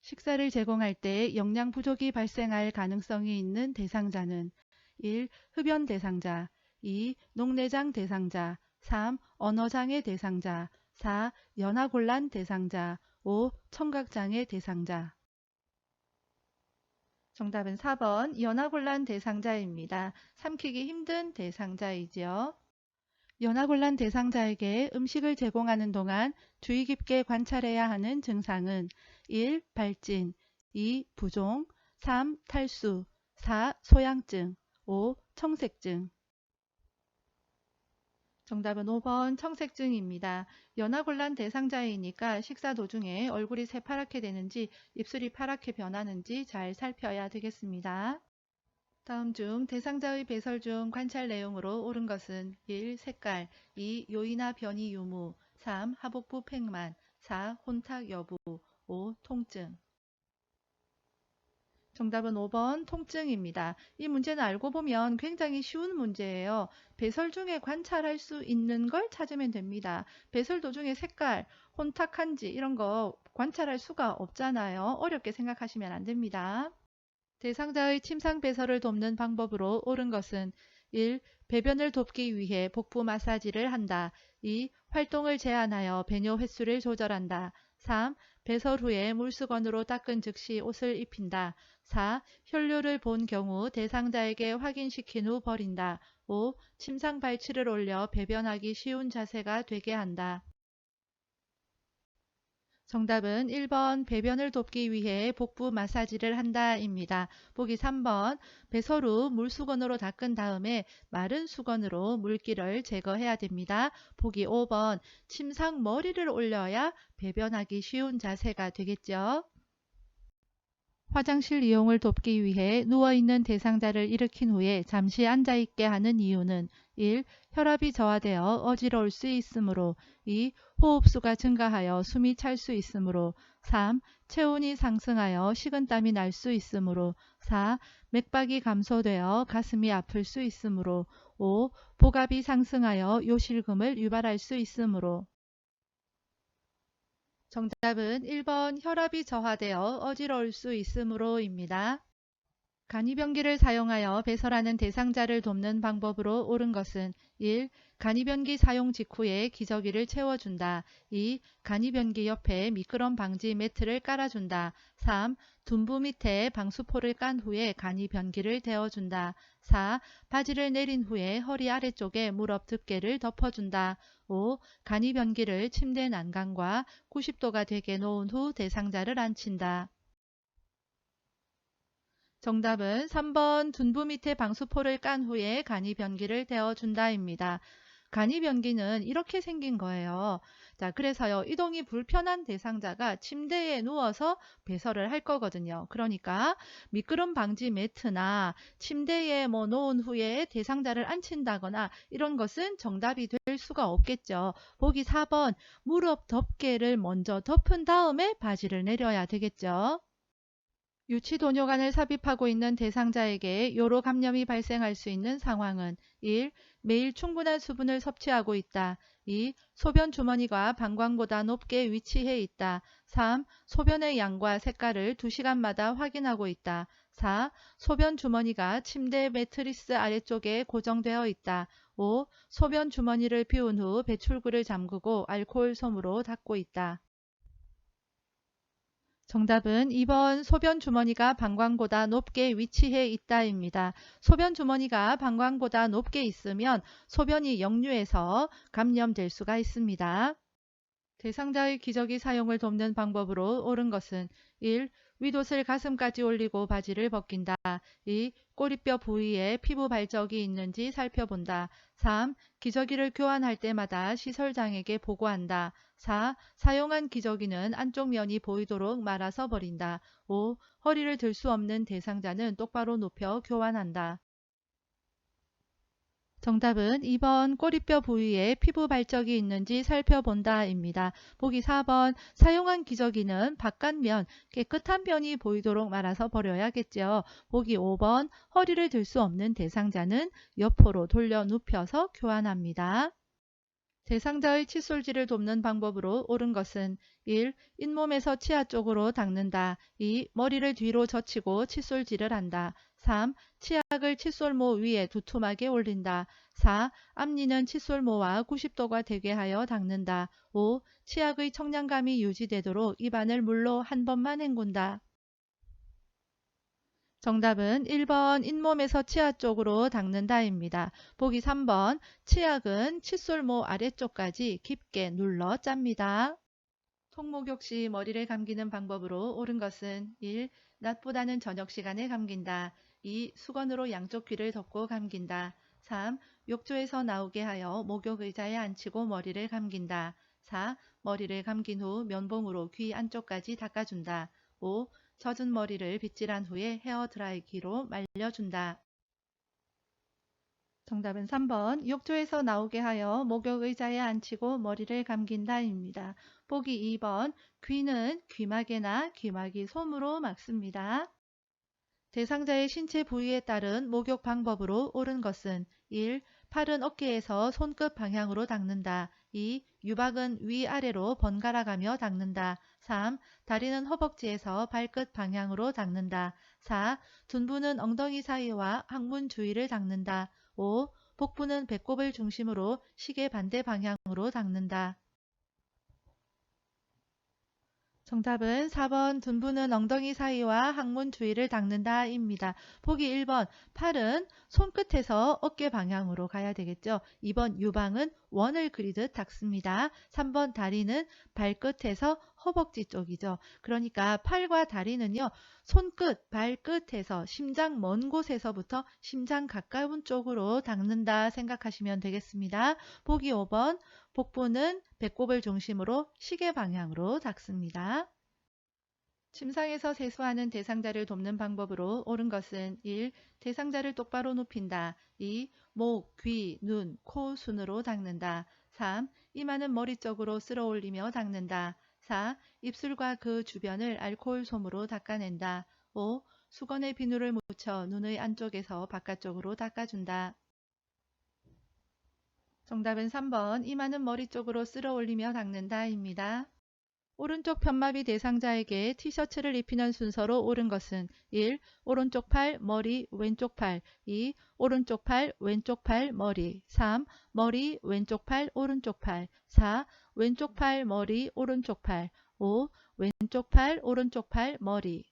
식사를 제공할 때 영양 부족이 발생할 가능성이 있는 대상자는 1. 흡연 대상자 2. 녹내장 대상자 3. 언어장애 대상자 4. 연하곤란 대상자 5. 청각장애 대상자 정답은 4번 연하곤란 대상자입니다. 삼키기 힘든 대상자이지요. 연하곤란 대상자에게 음식을 제공하는 동안 주의 깊게 관찰해야 하는 증상은 1. 발진 2. 부종 3. 탈수 4. 소양증 5. 청색증 정답은 5번 청색증입니다. 연하곤란 대상자이니까 식사 도중에 얼굴이 새파랗게 되는지 입술이 파랗게 변하는지 잘 살펴야 되겠습니다. 다음 중 대상자의 배설 중 관찰 내용으로 옳은 것은 1. 색깔 2. 요이나 변이 유무 3. 하복부 팽만 4. 혼탁 여부 5. 통증 정답은 5번 통증입니다. 이 문제는 알고 보면 굉장히 쉬운 문제예요. 배설 중에 관찰할 수 있는 걸 찾으면 됩니다. 배설 도중에 색깔, 혼탁한지 이런 거 관찰할 수가 없잖아요. 어렵게 생각하시면 안 됩니다. 대상자의 침상 배설을 돕는 방법으로 옳은 것은 1. 배변을 돕기 위해 복부 마사지를 한다. 2. 활동을 제한하여 배뇨 횟수를 조절한다. 3. 배설 후에 물수건으로 닦은 즉시 옷을 입힌다. 4. 혈류를 본 경우 대상자에게 확인시킨 후 버린다. 5. 침상 발치를 올려 배변하기 쉬운 자세가 되게 한다. 정답은 1번 배변을 돕기 위해 복부 마사지를 한다입니다. 보기 3번 배설 후 물수건으로 닦은 다음에 마른 수건으로 물기를 제거해야 됩니다. 보기 5번 침상 머리를 올려야 배변하기 쉬운 자세가 되겠죠. 화장실 이용을 돕기 위해 누워있는 대상자를 일으킨 후에 잠시 앉아있게 하는 이유는 1. 혈압이 저하되어 어지러울 수 있으므로 2. 호흡수가 증가하여 숨이 찰 수 있으므로 3. 체온이 상승하여 식은땀이 날 수 있으므로 4. 맥박이 감소되어 가슴이 아플 수 있으므로 5. 복압이 상승하여 요실금을 유발할 수 있으므로 정답은 1번 혈압이 저하되어 어지러울 수 있으므로입니다. 간이변기를 사용하여 배설하는 대상자를 돕는 방법으로 옳은 것은 1. 간이변기 사용 직후에 기저귀를 채워준다. 2. 간이변기 옆에 미끄럼 방지 매트를 깔아준다. 3. 둔부 밑에 방수포를 깐 후에 간이변기를 데워준다. 4. 바지를 내린 후에 허리 아래쪽에 무릎 덮개를 덮어준다. 5. 간이변기를 침대 난간과 90도가 되게 놓은 후 대상자를 앉힌다. 정답은 3번 둔부 밑에 방수포를 깐 후에 간이변기를 데워준다입니다. 간이변기는 이렇게 생긴 거예요. 자, 그래서요. 이동이 불편한 대상자가 침대에 누워서 배설을 할 거거든요. 그러니까 미끄럼 방지 매트나 침대에 놓은 후에 대상자를 앉힌다거나 이런 것은 정답이 될 수가 없겠죠. 보기 4번 무릎 덮개를 먼저 덮은 다음에 바지를 내려야 되겠죠. 유치도뇨관을 삽입하고 있는 대상자에게 요로 감염이 발생할 수 있는 상황은 1. 매일 충분한 수분을 섭취하고 있다. 2. 소변 주머니가 방광보다 높게 위치해 있다. 3. 소변의 양과 색깔을 2시간마다 확인하고 있다. 4. 소변 주머니가 침대 매트리스 아래쪽에 고정되어 있다. 5. 소변 주머니를 비운 후 배출구를 잠그고 알코올 솜으로 닦고 있다. 정답은 2번 소변 주머니가 방광보다 높게 위치해 있다입니다. 소변 주머니가 방광보다 높게 있으면 소변이 역류해서 감염될 수가 있습니다. 대상자의 기저귀 사용을 돕는 방법으로 옳은 것은 1. 윗옷을 가슴까지 올리고 바지를 벗긴다. 2. 꼬리뼈 부위에 피부 발적이 있는지 살펴본다. 3. 기저귀를 교환할 때마다 시설장에게 보고한다. 4. 사용한 기저귀는 안쪽 면이 보이도록 말아서 버린다. 5. 허리를 들 수 없는 대상자는 똑바로 눕혀 교환한다. 정답은 2번 꼬리뼈 부위에 피부 발적이 있는지 살펴본다입니다. 보기 4번 사용한 기저귀는 바깥면 깨끗한 면이 보이도록 말아서 버려야겠죠. 보기 5번 허리를 들 수 없는 대상자는 옆으로 돌려 눕혀서 교환합니다. 대상자의 칫솔질을 돕는 방법으로 옳은 것은 1. 잇몸에서 치아 쪽으로 닦는다. 2. 머리를 뒤로 젖히고 칫솔질을 한다. 3. 치약을 칫솔모 위에 두툼하게 올린다. 4. 앞니는 칫솔모와 90도가 되게 하여 닦는다. 5. 치약의 청량감이 유지되도록 입안을 물로 한 번만 헹군다. 정답은 1번 잇몸에서 치아 쪽으로 닦는다입니다. 보기 3번 치약은 칫솔모 아래쪽까지 깊게 눌러 짭니다. 통목욕 시 머리를 감기는 방법으로 옳은 것은 1. 낮보다는 저녁 시간에 감긴다. 2. 수건으로 양쪽 귀를 덮고 감긴다. 3. 욕조에서 나오게 하여 목욕 의자에 앉히고 머리를 감긴다. 4. 머리를 감긴 후 면봉으로 귀 안쪽까지 닦아준다. 5. 젖은 머리를 빗질한 후에 헤어드라이기로 말려준다. 정답은 3번 욕조에서 나오게 하여 목욕 의자에 앉히고 머리를 감긴다입니다. 보기 2번 귀는 귀마개나 귀마개 솜으로 막습니다. 대상자의 신체 부위에 따른 목욕 방법으로 옳은 것은 1. 팔은 어깨에서 손끝 방향으로 닦는다. 2. 유박은 위아래로 번갈아가며 닦는다. 3. 다리는 허벅지에서 발끝 방향으로 닦는다. 4. 둔부는 엉덩이 사이와 항문 주위를 닦는다. 5. 복부는 배꼽을 중심으로 시계 반대 방향으로 닦는다. 정답은 4번 둔부는 엉덩이 사이와 항문 주위를 닦는다 입니다. 보기 1번 팔은 손끝에서 어깨 방향으로 가야 되겠죠. 2번 유방은 원을 그리듯 닦습니다. 3번 다리는 발끝에서 허벅지 쪽이죠. 그러니까 팔과 다리는요. 손끝, 발끝에서 심장 먼 곳에서부터 심장 가까운 쪽으로 닦는다 생각하시면 되겠습니다. 보기 5번 복부는 배꼽을 중심으로 시계 방향으로 닦습니다. 침상에서 세수하는 대상자를 돕는 방법으로 옳은 것은 1. 대상자를 똑바로 눕힌다. 2. 목, 귀, 눈, 코 순으로 닦는다. 3. 이마는 머리 쪽으로 쓸어 올리며 닦는다. 4. 입술과 그 주변을 알코올 솜으로 닦아낸다. 5. 수건에 비누를 묻혀 눈의 안쪽에서 바깥쪽으로 닦아준다. 정답은 3번 이마는 머리 쪽으로 쓸어 올리며 닦는다 입니다. 오른쪽 편마비 대상자에게 티셔츠를 입히는 순서로 옳은 것은 1. 오른쪽 팔, 머리, 왼쪽 팔 2. 오른쪽 팔, 왼쪽 팔, 머리 3. 머리, 왼쪽 팔, 오른쪽 팔 4. 왼쪽 팔, 머리, 오른쪽 팔 5. 왼쪽 팔, 오른쪽 팔, 머리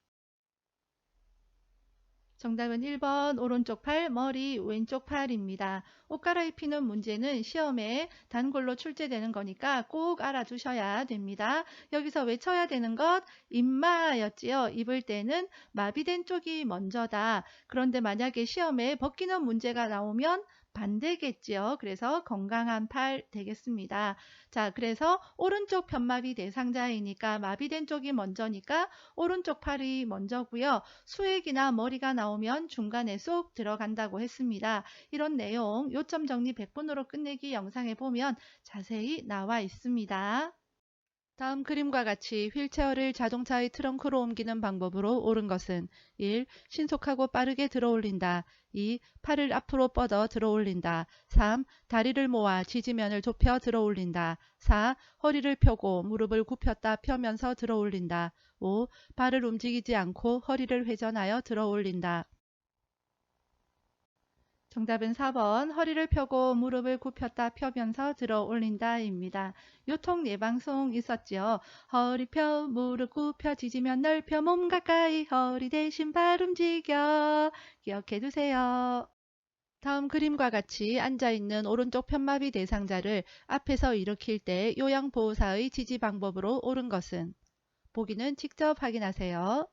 정답은 1번 오른쪽 팔, 머리, 왼쪽 팔입니다. 옷 갈아입히는 문제는 시험에 단골로 출제되는 거니까 꼭 알아두셔야 됩니다. 여기서 외쳐야 되는 것 임마였지요. 입을 때는 마비된 쪽이 먼저다. 그런데 만약에 시험에 벗기는 문제가 나오면 반대겠지요. 그래서 건강한 팔 되겠습니다. 자, 그래서 오른쪽 편마비 대상자이니까 마비된 쪽이 먼저니까 오른쪽 팔이 먼저고요. 수액이나 머리가 나오면 중간에 쏙 들어간다고 했습니다. 이런 내용 요점 정리 100분으로 끝내기 영상에 보면 자세히 나와 있습니다. 다음 그림과 같이 휠체어를 자동차의 트렁크로 옮기는 방법으로 옳은 것은 1. 신속하고 빠르게 들어올린다. 2. 팔을 앞으로 뻗어 들어올린다. 3. 다리를 모아 지지면을 좁혀 들어올린다. 4. 허리를 펴고 무릎을 굽혔다 펴면서 들어올린다. 5. 발을 움직이지 않고 허리를 회전하여 들어올린다. 정답은 4번 허리를 펴고 무릎을 굽혔다 펴면서 들어 올린다 입니다. 요통 예방송 있었죠. 허리 펴 무릎 굽혀 지지면 넓혀 몸 가까이 허리 대신 발 움직여 기억해 두세요. 다음 그림과 같이 앉아있는 오른쪽 편마비 대상자를 앞에서 일으킬 때 요양보호사의 지지 방법으로 옳은 것은 보기는 직접 확인하세요.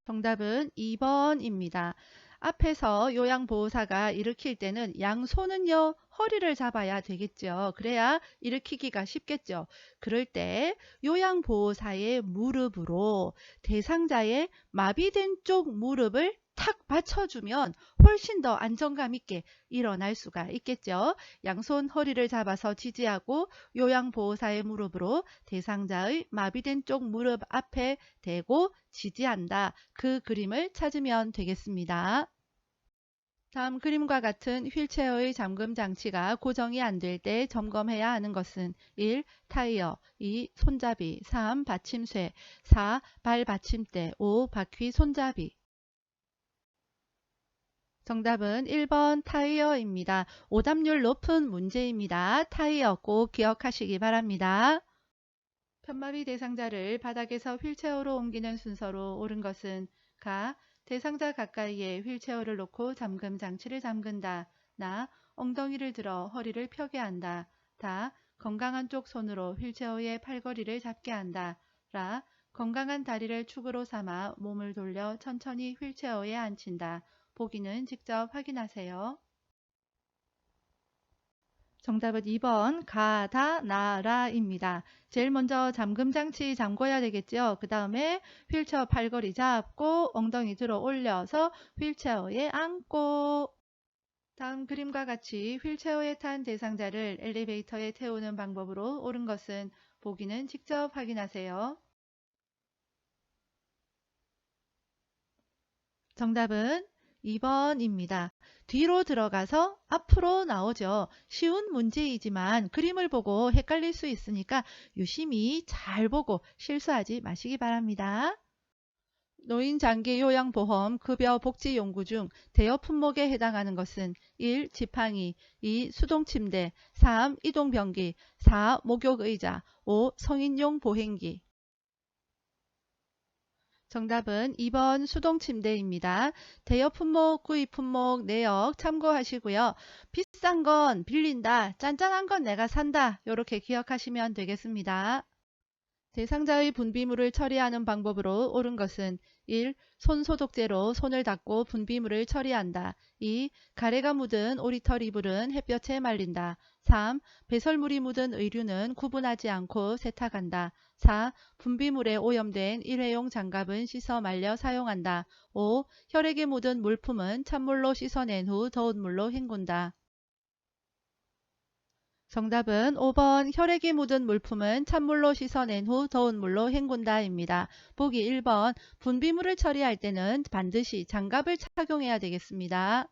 정답은 2번입니다. 앞에서 요양보호사가 일으킬 때는 양손은요 허리를 잡아야 되겠죠. 그래야 일으키기가 쉽겠죠. 그럴 때 요양보호사의 무릎으로 대상자의 마비된 쪽 무릎을 탁 받쳐주면 훨씬 더 안정감 있게 일어날 수가 있겠죠. 양손 허리를 잡아서 지지하고 요양보호사의 무릎으로 대상자의 마비된 쪽 무릎 앞에 대고 지지한다. 그 그림을 찾으면 되겠습니다. 다음 그림과 같은 휠체어의 잠금 장치가 고정이 안 될 때 점검해야 하는 것은 1. 타이어, 2. 손잡이, 3. 받침쇠, 4. 발 받침대, 5. 바퀴 손잡이. 정답은 1번 타이어입니다. 오답률 높은 문제입니다. 타이어 꼭 기억하시기 바랍니다. 편마비 대상자를 바닥에서 휠체어로 옮기는 순서로 옳은 것은 가. 대상자 가까이에 휠체어를 놓고 잠금 장치를 잠근다. 나. 엉덩이를 들어 허리를 펴게 한다. 다. 건강한 쪽 손으로 휠체어의 팔걸이를 잡게 한다. 라. 건강한 다리를 축으로 삼아 몸을 돌려 천천히 휠체어에 앉힌다. 보기는 직접 확인하세요. 정답은 2번 가다 나라입니다. 제일 먼저 잠금 장치 잠궈야 되겠죠. 그 다음에 휠체어 팔걸이 잡고 엉덩이 들어 올려서 휠체어에 앉고. 다음 그림과 같이 휠체어에 탄 대상자를 엘리베이터에 태우는 방법으로 옳은 것은 보기는 직접 확인하세요. 정답은 2번입니다. 뒤로 들어가서 앞으로 나오죠. 쉬운 문제이지만 그림을 보고 헷갈릴 수 있으니까 유심히 잘 보고 실수하지 마시기 바랍니다. 노인 장기 요양보험 급여 복지 용구 중 대여 품목에 해당하는 것은 1. 지팡이, 2. 수동침대, 3. 이동변기, 4. 목욕의자, 5. 성인용 보행기. 정답은 2번 수동침대입니다. 대여 품목, 구입 품목, 내역 참고하시고요. 비싼 건 빌린다, 짠짠한 건 내가 산다. 이렇게 기억하시면 되겠습니다. 대상자의 분비물을 처리하는 방법으로 옳은 것은 1. 손소독제로 손을 닦고 분비물을 처리한다. 2. 가래가 묻은 오리털 이불은 햇볕에 말린다. 3. 배설물이 묻은 의류는 구분하지 않고 세탁한다. 4. 분비물에 오염된 일회용 장갑은 씻어 말려 사용한다. 5. 혈액에 묻은 물품은 찬물로 씻어낸 후 더운 물로 헹군다. 정답은 5번 혈액이 묻은 물품은 찬물로 씻어낸 후 더운 물로 헹군다입니다. 보기 1번 분비물을 처리할 때는 반드시 장갑을 착용해야 되겠습니다.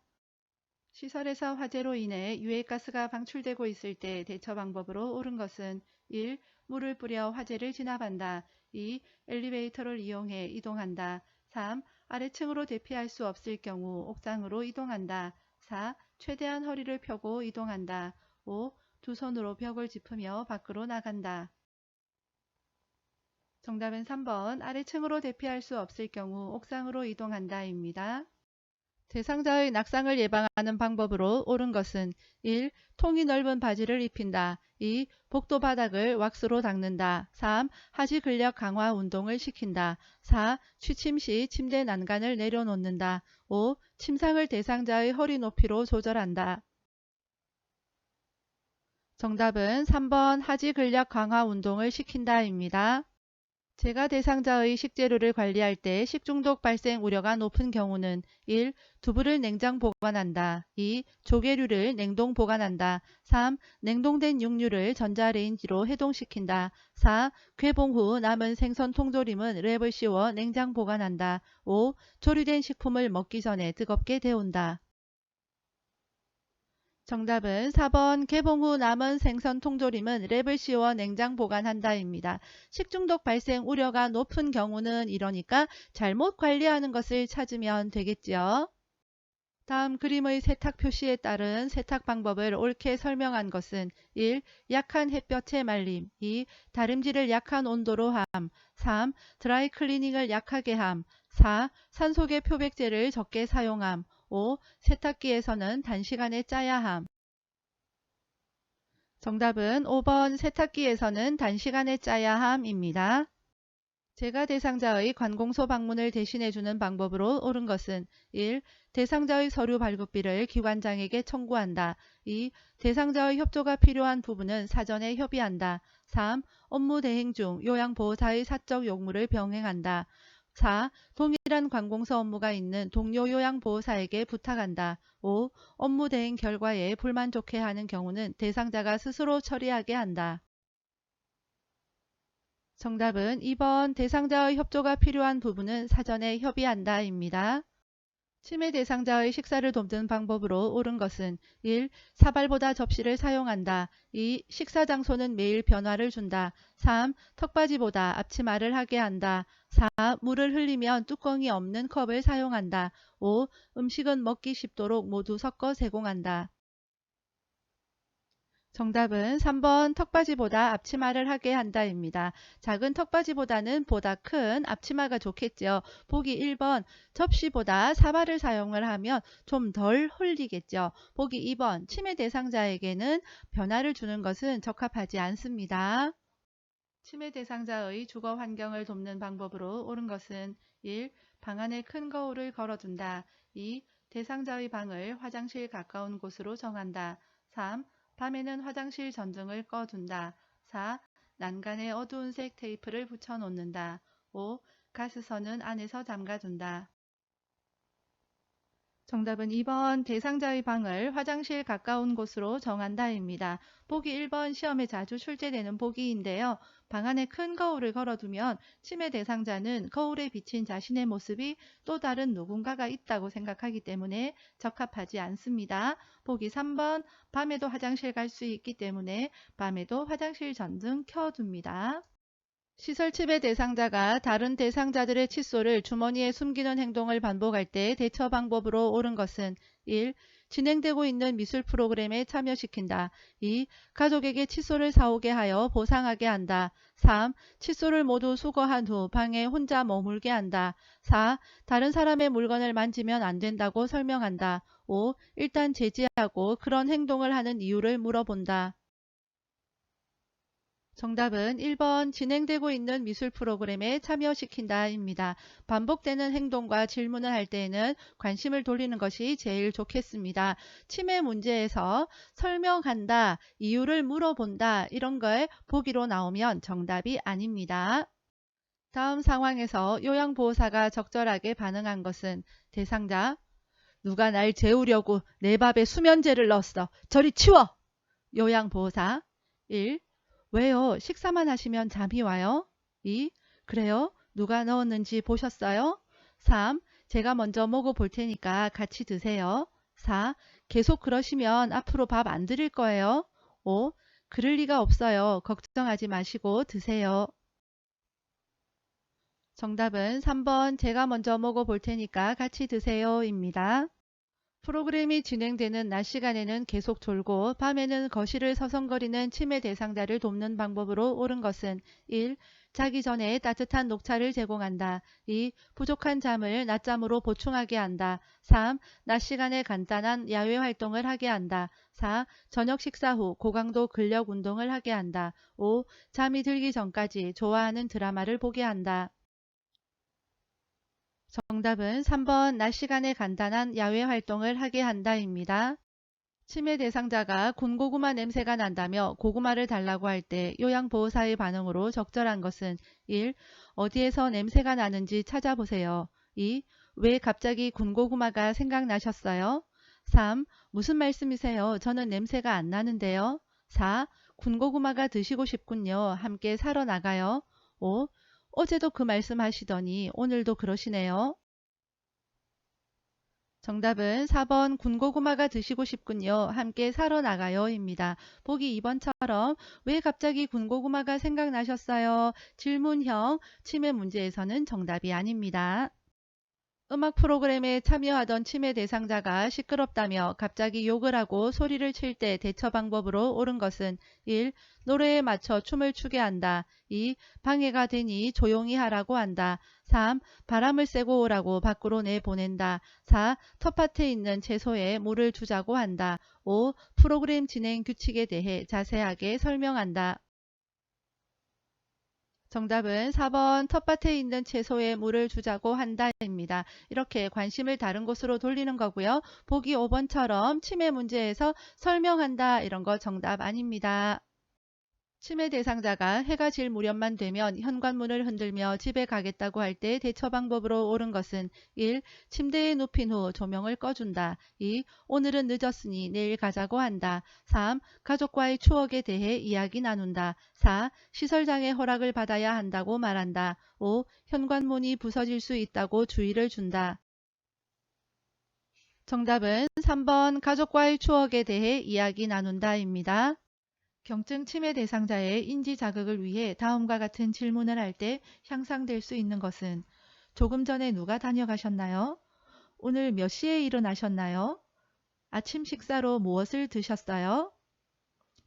시설에서 화재로 인해 유해가스가 방출되고 있을 때 대처 방법으로 옳은 것은 1. 물을 뿌려 화재를 진압한다. 2. 엘리베이터를 이용해 이동한다. 3. 아래층으로 대피할 수 없을 경우 옥상으로 이동한다. 4. 최대한 허리를 펴고 이동한다. 5. 두 손으로 벽을 짚으며 밖으로 나간다. 정답은 3번 아래층으로 대피할 수 없을 경우 옥상으로 이동한다입니다. 대상자의 낙상을 예방하는 방법으로 옳은 것은 1. 통이 넓은 바지를 입힌다. 2. 복도 바닥을 왁스로 닦는다. 3. 하지 근력 강화 운동을 시킨다. 4. 취침 시 침대 난간을 내려놓는다. 5. 침상을 대상자의 허리 높이로 조절한다. 정답은 3번 하지 근력 강화 운동을 시킨다입니다. 제가 대상자의 식재료를 관리할 때 식중독 발생 우려가 높은 경우는 1. 두부를 냉장 보관한다. 2. 조개류를 냉동 보관한다. 3. 냉동된 육류를 전자레인지로 해동시킨다. 4. 개봉 후 남은 생선 통조림은 랩을 씌워 냉장 보관한다. 5. 조리된 식품을 먹기 전에 뜨겁게 데운다. 정답은 4번 개봉 후 남은 생선 통조림은 랩을 씌워 냉장 보관한다입니다. 식중독 발생 우려가 높은 경우는 이러니까 잘못 관리하는 것을 찾으면 되겠지요. 다음 그림의 세탁 표시에 따른 세탁 방법을 옳게 설명한 것은 1. 약한 햇볕에 말림, 2. 다림질을 약한 온도로 함, 3. 드라이 클리닝을 약하게 함, 4. 산소계 표백제를 적게 사용함, 5. 세탁기에서는 단시간에 짜야 함. 정답은 5번 세탁기에서는 단시간에 짜야 함입니다. 제가 대상자의 관공서 방문을 대신해주는 방법으로 옳은 것은 1. 대상자의 서류 발급비를 기관장에게 청구한다. 2. 대상자의 협조가 필요한 부분은 사전에 협의한다. 3. 업무 대행 중 요양보호사의 사적 용무를 병행한다. 4. 동일한 관공서 업무가 있는 동료 요양보호사에게 부탁한다. 5. 업무 대행 결과에 불만족해 하는 경우는 대상자가 스스로 처리하게 한다. 정답은 2번 대상자의 협조가 필요한 부분은 사전에 협의한다입니다. 치매 대상자의 식사를 돕는 방법으로 옳은 것은 1. 사발보다 접시를 사용한다. 2. 식사 장소는 매일 변화를 준다. 3. 턱받이보다 앞치마를 하게 한다. 4. 물을 흘리면 뚜껑이 없는 컵을 사용한다. 5. 음식은 먹기 쉽도록 모두 섞어 제공한다. 정답은 3번 턱받이보다 앞치마를 하게 한다입니다. 작은 턱받이보다는 보다 큰 앞치마가 좋겠죠. 보기 1번 접시보다 사발을 사용을 하면 좀 덜 흘리겠죠. 보기 2번 치매 대상자에게는 변화를 주는 것은 적합하지 않습니다. 치매 대상자의 주거 환경을 돕는 방법으로 옳은 것은 1. 방 안에 큰 거울을 걸어둔다. 2. 대상자의 방을 화장실 가까운 곳으로 정한다. 3. 밤에는 화장실 전등을 꺼둔다. 4. 난간에 어두운 색 테이프를 붙여 놓는다. 5. 가스선은 안에서 잠가둔다. 정답은 2번 대상자의 방을 화장실 가까운 곳으로 정한다입니다. 보기 1번 시험에 자주 출제되는 보기인데요. 방 안에 큰 거울을 걸어두면 치매 대상자는 거울에 비친 자신의 모습이 또 다른 누군가가 있다고 생각하기 때문에 적합하지 않습니다. 보기 3번 밤에도 화장실 갈 수 있기 때문에 밤에도 화장실 전등 켜둡니다. 시설 치매 대상자가 다른 대상자들의 칫솔을 주머니에 숨기는 행동을 반복할 때 대처 방법으로 옳은 것은 1. 진행되고 있는 미술 프로그램에 참여시킨다. 2. 가족에게 칫솔을 사오게 하여 보상하게 한다. 3. 칫솔을 모두 수거한 후 방에 혼자 머물게 한다. 4. 다른 사람의 물건을 만지면 안 된다고 설명한다. 5. 일단 제지하고 그런 행동을 하는 이유를 물어본다. 정답은 1번 진행되고 있는 미술 프로그램에 참여시킨다입니다. 반복되는 행동과 질문을 할 때에는 관심을 돌리는 것이 제일 좋겠습니다. 치매 문제에서 설명한다, 이유를 물어본다 이런 걸 보기로 나오면 정답이 아닙니다. 다음 상황에서 요양보호사가 적절하게 반응한 것은 대상자, 누가 날 재우려고 내 밥에 수면제를 넣었어. 저리 치워! 요양보호사 1. 왜요? 식사만 하시면 잠이 와요? 2. 그래요? 누가 넣었는지 보셨어요? 3. 제가 먼저 먹어볼 테니까 같이 드세요. 4. 계속 그러시면 앞으로 밥 안 드릴 거예요. 5. 그럴 리가 없어요. 걱정하지 마시고 드세요. 정답은 3번 제가 먼저 먹어볼 테니까 같이 드세요입니다. 프로그램이 진행되는 낮 시간에는 계속 졸고 밤에는 거실을 서성거리는 치매 대상자를 돕는 방법으로 옳은 것은 1. 자기 전에 따뜻한 녹차를 제공한다. 2. 부족한 잠을 낮잠으로 보충하게 한다. 3. 낮 시간에 간단한 야외 활동을 하게 한다. 4. 저녁 식사 후 고강도 근력 운동을 하게 한다. 5. 잠이 들기 전까지 좋아하는 드라마를 보게 한다. 정답은 3번 낮 시간에 간단한 야외 활동을 하게 한다입니다. 치매 대상자가 군고구마 냄새가 난다며 고구마를 달라고 할 때 요양보호사의 반응으로 적절한 것은 1. 어디에서 냄새가 나는지 찾아보세요. 2. 왜 갑자기 군고구마가 생각나셨어요? 3. 무슨 말씀이세요? 저는 냄새가 안 나는데요. 4. 군고구마가 드시고 싶군요. 함께 사러 나가요. 5. 어제도 그 말씀 하시더니 오늘도 그러시네요. 정답은 4번 군고구마가 드시고 싶군요. 함께 사러 나가요입니다. 보기 2번처럼 왜 갑자기 군고구마가 생각나셨어요? 질문형 치매 문제에서는 정답이 아닙니다. 음악 프로그램에 참여하던 치매 대상자가 시끄럽다며 갑자기 욕을 하고 소리를 칠 때 대처 방법으로 옳은 것은 1. 노래에 맞춰 춤을 추게 한다. 2. 방해가 되니 조용히 하라고 한다. 3. 바람을 쐬고 오라고 밖으로 내보낸다. 4. 텃밭에 있는 채소에 물을 주자고 한다. 5. 프로그램 진행 규칙에 대해 자세하게 설명한다. 정답은 4번 텃밭에 있는 채소에 물을 주자고 한다입니다. 이렇게 관심을 다른 곳으로 돌리는 거고요. 보기 5번처럼 치매 문제에서 설명한다 이런 거 정답 아닙니다. 치매 대상자가 해가 질 무렵만 되면 현관문을 흔들며 집에 가겠다고 할 때 대처 방법으로 옳은 것은 1. 침대에 눕힌 후 조명을 꺼준다. 2. 오늘은 늦었으니 내일 가자고 한다. 3. 가족과의 추억에 대해 이야기 나눈다. 4. 시설장의 허락을 받아야 한다고 말한다. 5. 현관문이 부서질 수 있다고 주의를 준다. 정답은 3번 가족과의 추억에 대해 이야기 나눈다입니다. 경증 치매 대상자의 인지 자극을 위해 다음과 같은 질문을 할 때 향상될 수 있는 것은 조금 전에 누가 다녀가셨나요? 오늘 몇 시에 일어나셨나요? 아침 식사로 무엇을 드셨어요?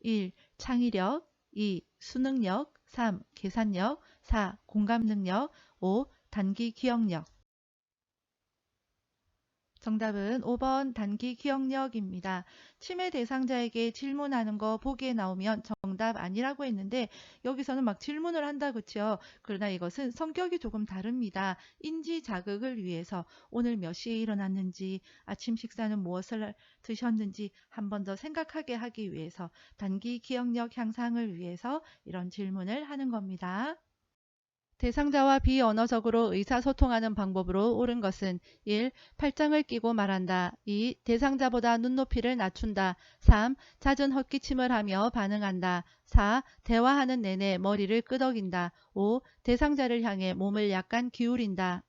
1. 창의력 2. 수능력 3. 계산력 4. 공감 능력 5. 단기 기억력 정답은 5번 단기 기억력입니다. 치매 대상자에게 질문하는 거 보기에 나오면 정답 아니라고 했는데 여기서는 막 질문을 한다 그쵸? 그러나 이것은 성격이 조금 다릅니다. 인지 자극을 위해서 오늘 몇 시에 일어났는지 아침 식사는 무엇을 드셨는지 한 번 더 생각하게 하기 위해서 단기 기억력 향상을 위해서 이런 질문을 하는 겁니다. 대상자와 비언어적으로 의사소통하는 방법으로 옳은 것은 1. 팔짱을 끼고 말한다. 2. 대상자보다 눈높이를 낮춘다. 3. 잦은 헛기침을 하며 반응한다. 4. 대화하는 내내 머리를 끄덕인다. 5. 대상자를 향해 몸을 약간 기울인다.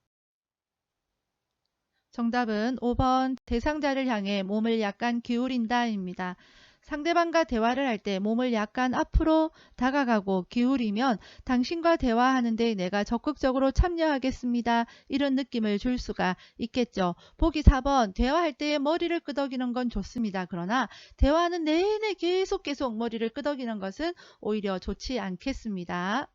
정답은 5번 대상자를 향해 몸을 약간 기울인다입니다. 상대방과 대화를 할 때 몸을 약간 앞으로 다가가고 기울이면 당신과 대화하는데 내가 적극적으로 참여하겠습니다. 이런 느낌을 줄 수가 있겠죠. 보기 4번 대화할 때 머리를 끄덕이는 건 좋습니다. 그러나 대화하는 내내 계속 머리를 끄덕이는 것은 오히려 좋지 않겠습니다.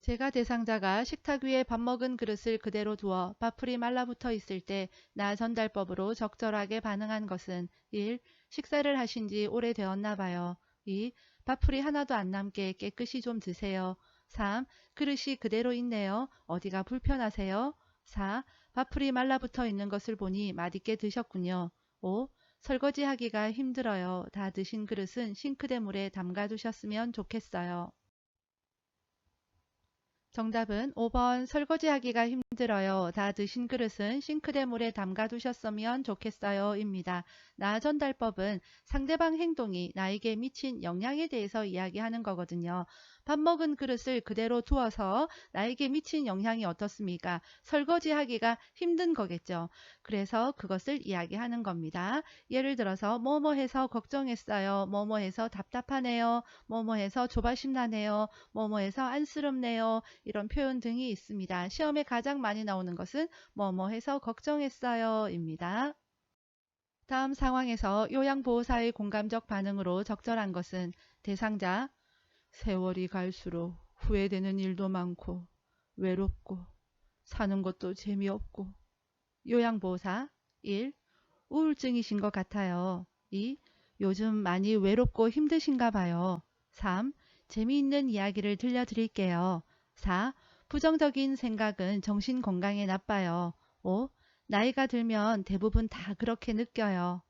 제가 대상자가 식탁 위에 밥 먹은 그릇을 그대로 두어 밥풀이 말라붙어 있을 때 나 전달법으로 적절하게 반응한 것은 1. 식사를 하신 지 오래되었나 봐요. 2. 밥풀이 하나도 안 남게 깨끗이 좀 드세요. 3. 그릇이 그대로 있네요. 어디가 불편하세요? 4. 밥풀이 말라붙어 있는 것을 보니 맛있게 드셨군요. 5. 설거지하기가 힘들어요. 다 드신 그릇은 싱크대 물에 담가 두셨으면 좋겠어요. 정답은 5번 설거지하기가 힘들어요. 다 드신 그릇은 싱크대 물에 담가 두셨으면 좋겠어요 입니다. 나 전달법은 상대방 행동이 나에게 미친 영향에 대해서 이야기하는 거거든요. 밥 먹은 그릇을 그대로 두어서 나에게 미친 영향이 어떻습니까? 설거지하기가 힘든 거겠죠. 그래서 그것을 이야기하는 겁니다. 예를 들어서 뭐뭐 해서 걱정했어요. 뭐뭐 해서 답답하네요. 뭐뭐 해서 조바심 나네요. 뭐뭐 해서 안쓰럽네요. 이런 표현 등이 있습니다. 시험에 가장 많이 나오는 것은 뭐뭐 해서 걱정했어요 입니다. 다음 상황에서 요양보호사의 공감적 반응으로 적절한 것은 대상자 세월이 갈수록 후회되는 일도 많고 외롭고 사는 것도 재미없고 요양보호사 1. 우울증이신 것 같아요. 2. 요즘 많이 외롭고 힘드신가 봐요. 3. 재미있는 이야기를 들려드릴게요. 4. 부정적인 생각은 정신 건강에 나빠요. 5. 나이가 들면 대부분 다 그렇게 느껴요.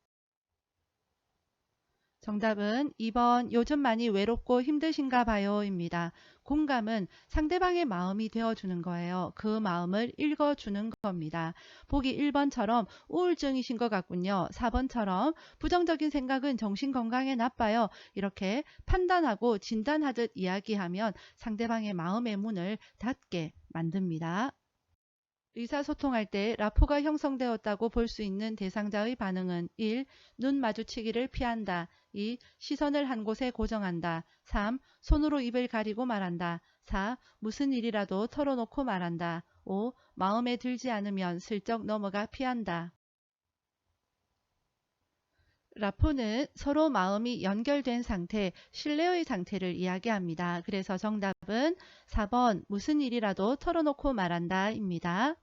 정답은 2번 요즘 많이 외롭고 힘드신가 봐요 입니다. 공감은 상대방의 마음이 되어주는 거예요. 그 마음을 읽어주는 겁니다. 보기 1번처럼 우울증이신 것 같군요. 4번처럼 부정적인 생각은 정신건강에 나빠요. 이렇게 판단하고 진단하듯 이야기하면 상대방의 마음의 문을 닫게 만듭니다. 의사소통할 때 라포가 형성되었다고 볼 수 있는 대상자의 반응은 1. 눈 마주치기를 피한다. 2. 시선을 한 곳에 고정한다. 3. 손으로 입을 가리고 말한다. 4. 무슨 일이라도 털어놓고 말한다. 5. 마음에 들지 않으면 슬쩍 넘어가 피한다. 라포는 서로 마음이 연결된 상태, 신뢰의 상태를 이야기합니다. 그래서 정답은 4번 무슨 일이라도 털어놓고 말한다 입니다.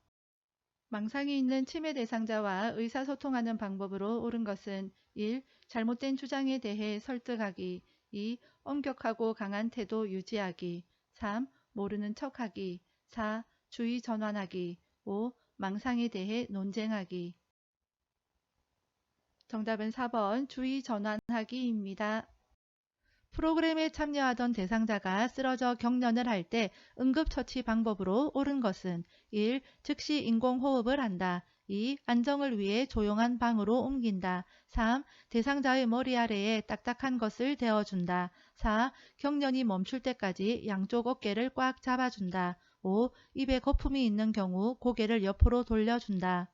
망상이 있는 치매 대상자와 의사소통하는 방법으로 옳은 것은 1. 잘못된 주장에 대해 설득하기 2. 엄격하고 강한 태도 유지하기 3. 모르는 척하기 4. 주의 전환하기 5. 망상에 대해 논쟁하기 정답은 4번 주의 전환하기입니다. 프로그램에 참여하던 대상자가 쓰러져 경련을 할 때 응급처치 방법으로 옳은 것은 1. 즉시 인공호흡을 한다. 2. 안정을 위해 조용한 방으로 옮긴다. 3. 대상자의 머리 아래에 딱딱한 것을 대어준다. 4. 경련이 멈출 때까지 양쪽 어깨를 꽉 잡아준다. 5. 입에 거품이 있는 경우 고개를 옆으로 돌려준다.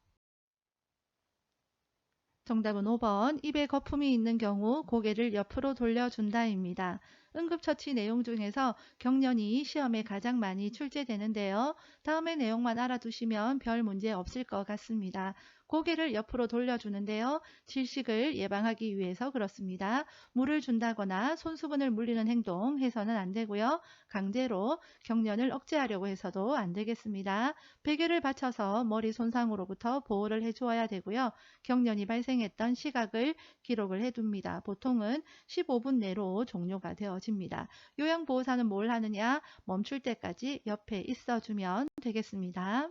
정답은 5번. 입에 거품이 있는 경우 고개를 옆으로 돌려준다입니다. 응급처치 내용 중에서 경련이 시험에 가장 많이 출제되는데요. 다음의 내용만 알아두시면 별 문제 없을 것 같습니다. 고개를 옆으로 돌려주는데요. 질식을 예방하기 위해서 그렇습니다. 물을 준다거나 손수건을 물리는 행동 해서는 안 되고요. 강제로 경련을 억제하려고 해서도 안 되겠습니다. 베개를 받쳐서 머리 손상으로부터 보호를 해주어야 되고요. 경련이 발생했던 시각을 기록을 해둡니다. 보통은 15분 내로 종료가 되어집니다. 요양보호사는 뭘 하느냐? 멈출 때까지 옆에 있어주면 되겠습니다.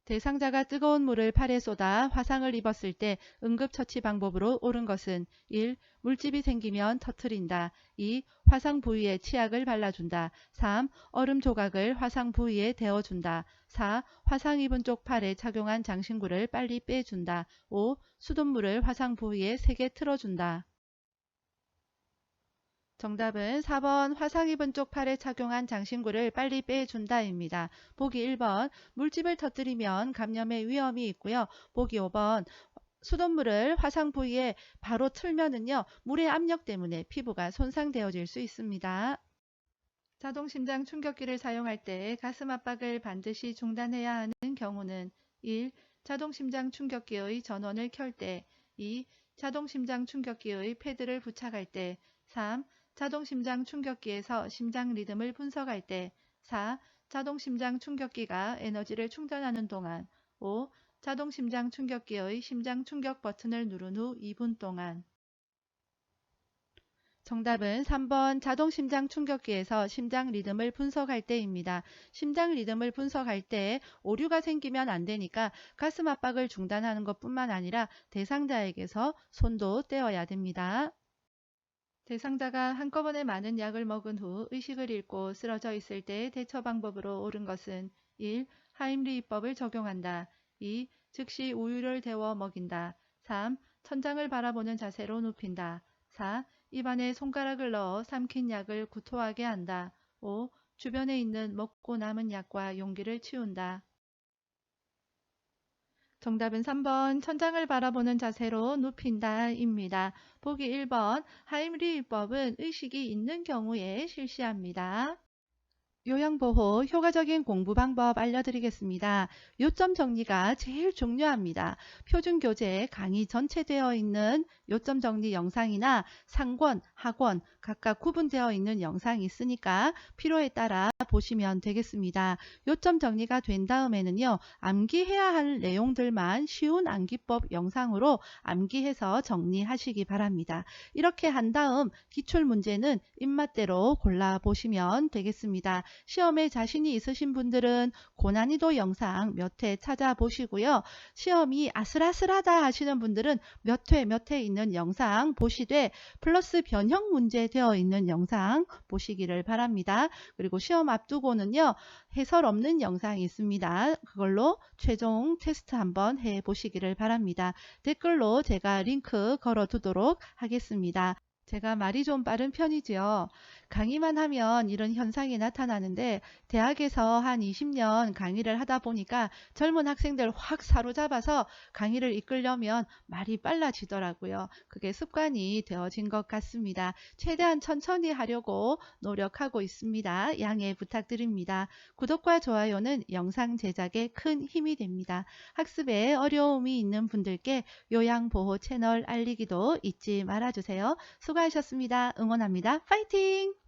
대상자가 뜨거운 물을 팔에 쏟아 화상을 입었을 때 응급처치 방법으로 옳은 것은 1. 물집이 생기면 터트린다. 2. 화상 부위에 치약을 발라준다. 3. 얼음 조각을 화상 부위에 데워준다. 4. 화상 입은 쪽 팔에 착용한 장신구를 빨리 빼준다. 5. 수돗물을 화상 부위에 세게 틀어준다. 정답은 4번 화상 입은 쪽 팔에 착용한 장신구를 빨리 빼준다입니다. 보기 1번 물집을 터뜨리면 감염의 위험이 있고요. 보기 5번 수돗물을 화상 부위에 바로 틀면은요. 물의 압력 때문에 피부가 손상되어질 수 있습니다. 자동심장 충격기를 사용할 때 가슴 압박을 반드시 중단해야 하는 경우는 1. 자동심장 충격기의 전원을 켤 때 2. 자동심장 충격기의 패드를 부착할 때 3. 자동심장 충격기에서 심장 리듬을 분석할 때 4. 자동심장 충격기가 에너지를 충전하는 동안 5. 자동심장 충격기의 심장 충격 버튼을 누른 후 2분 동안 정답은 3번 자동심장 충격기에서 심장 리듬을 분석할 때입니다. 심장 리듬을 분석할 때 오류가 생기면 안 되니까 가슴 압박을 중단하는 것뿐만 아니라 대상자에게서 손도 떼어야 됩니다. 대상자가 한꺼번에 많은 약을 먹은 후 의식을 잃고 쓰러져 있을 때 대처 방법으로 옳은 것은 1. 하임리히법을 적용한다. 2. 즉시 우유를 데워 먹인다. 3. 천장을 바라보는 자세로 눕힌다. 4. 입안에 손가락을 넣어 삼킨 약을 구토하게 한다. 5. 주변에 있는 먹고 남은 약과 용기를 치운다. 정답은 3번 천장을 바라보는 자세로 눕힌다입니다. 보기 1번 하임리히법은 의식이 있는 경우에 실시합니다. 요양보호 효과적인 공부 방법 알려드리겠습니다. 요점 정리가 제일 중요합니다. 표준교재 강의 전체되어 있는 요점 정리 영상이나 상권, 하권 각각 구분되어 있는 영상이 있으니까 필요에 따라 보시면 되겠습니다. 요점 정리가 된 다음에는요. 암기해야 할 내용들만 쉬운 암기법 영상으로 암기해서 정리하시기 바랍니다. 이렇게 한 다음 기출문제는 입맛대로 골라보시면 되겠습니다. 시험에 자신이 있으신 분들은 고난이도 영상 몇 회 찾아보시고요. 시험이 아슬아슬하다 하시는 분들은 몇 회 있는 영상 보시되 플러스 변형 문제 되어 있는 영상 보시기를 바랍니다. 그리고 시험 앞두고는요. 해설 없는 영상이 있습니다. 그걸로 최종 테스트 한번 해보시기를 바랍니다. 댓글로 제가 링크 걸어두도록 하겠습니다. 제가 말이 좀 빠른 편이지요. 강의만 하면 이런 현상이 나타나는데 대학에서 한 20년 강의를 하다 보니까 젊은 학생들 확 사로잡아서 강의를 이끌려면 말이 빨라지더라고요. 그게 습관이 되어진 것 같습니다. 최대한 천천히 하려고 노력하고 있습니다. 양해 부탁드립니다. 구독과 좋아요는 영상 제작에 큰 힘이 됩니다. 학습에 어려움이 있는 분들께 요양보호 채널 알리기도 잊지 말아주세요. 수고하셨습니다. 응원합니다. 파이팅!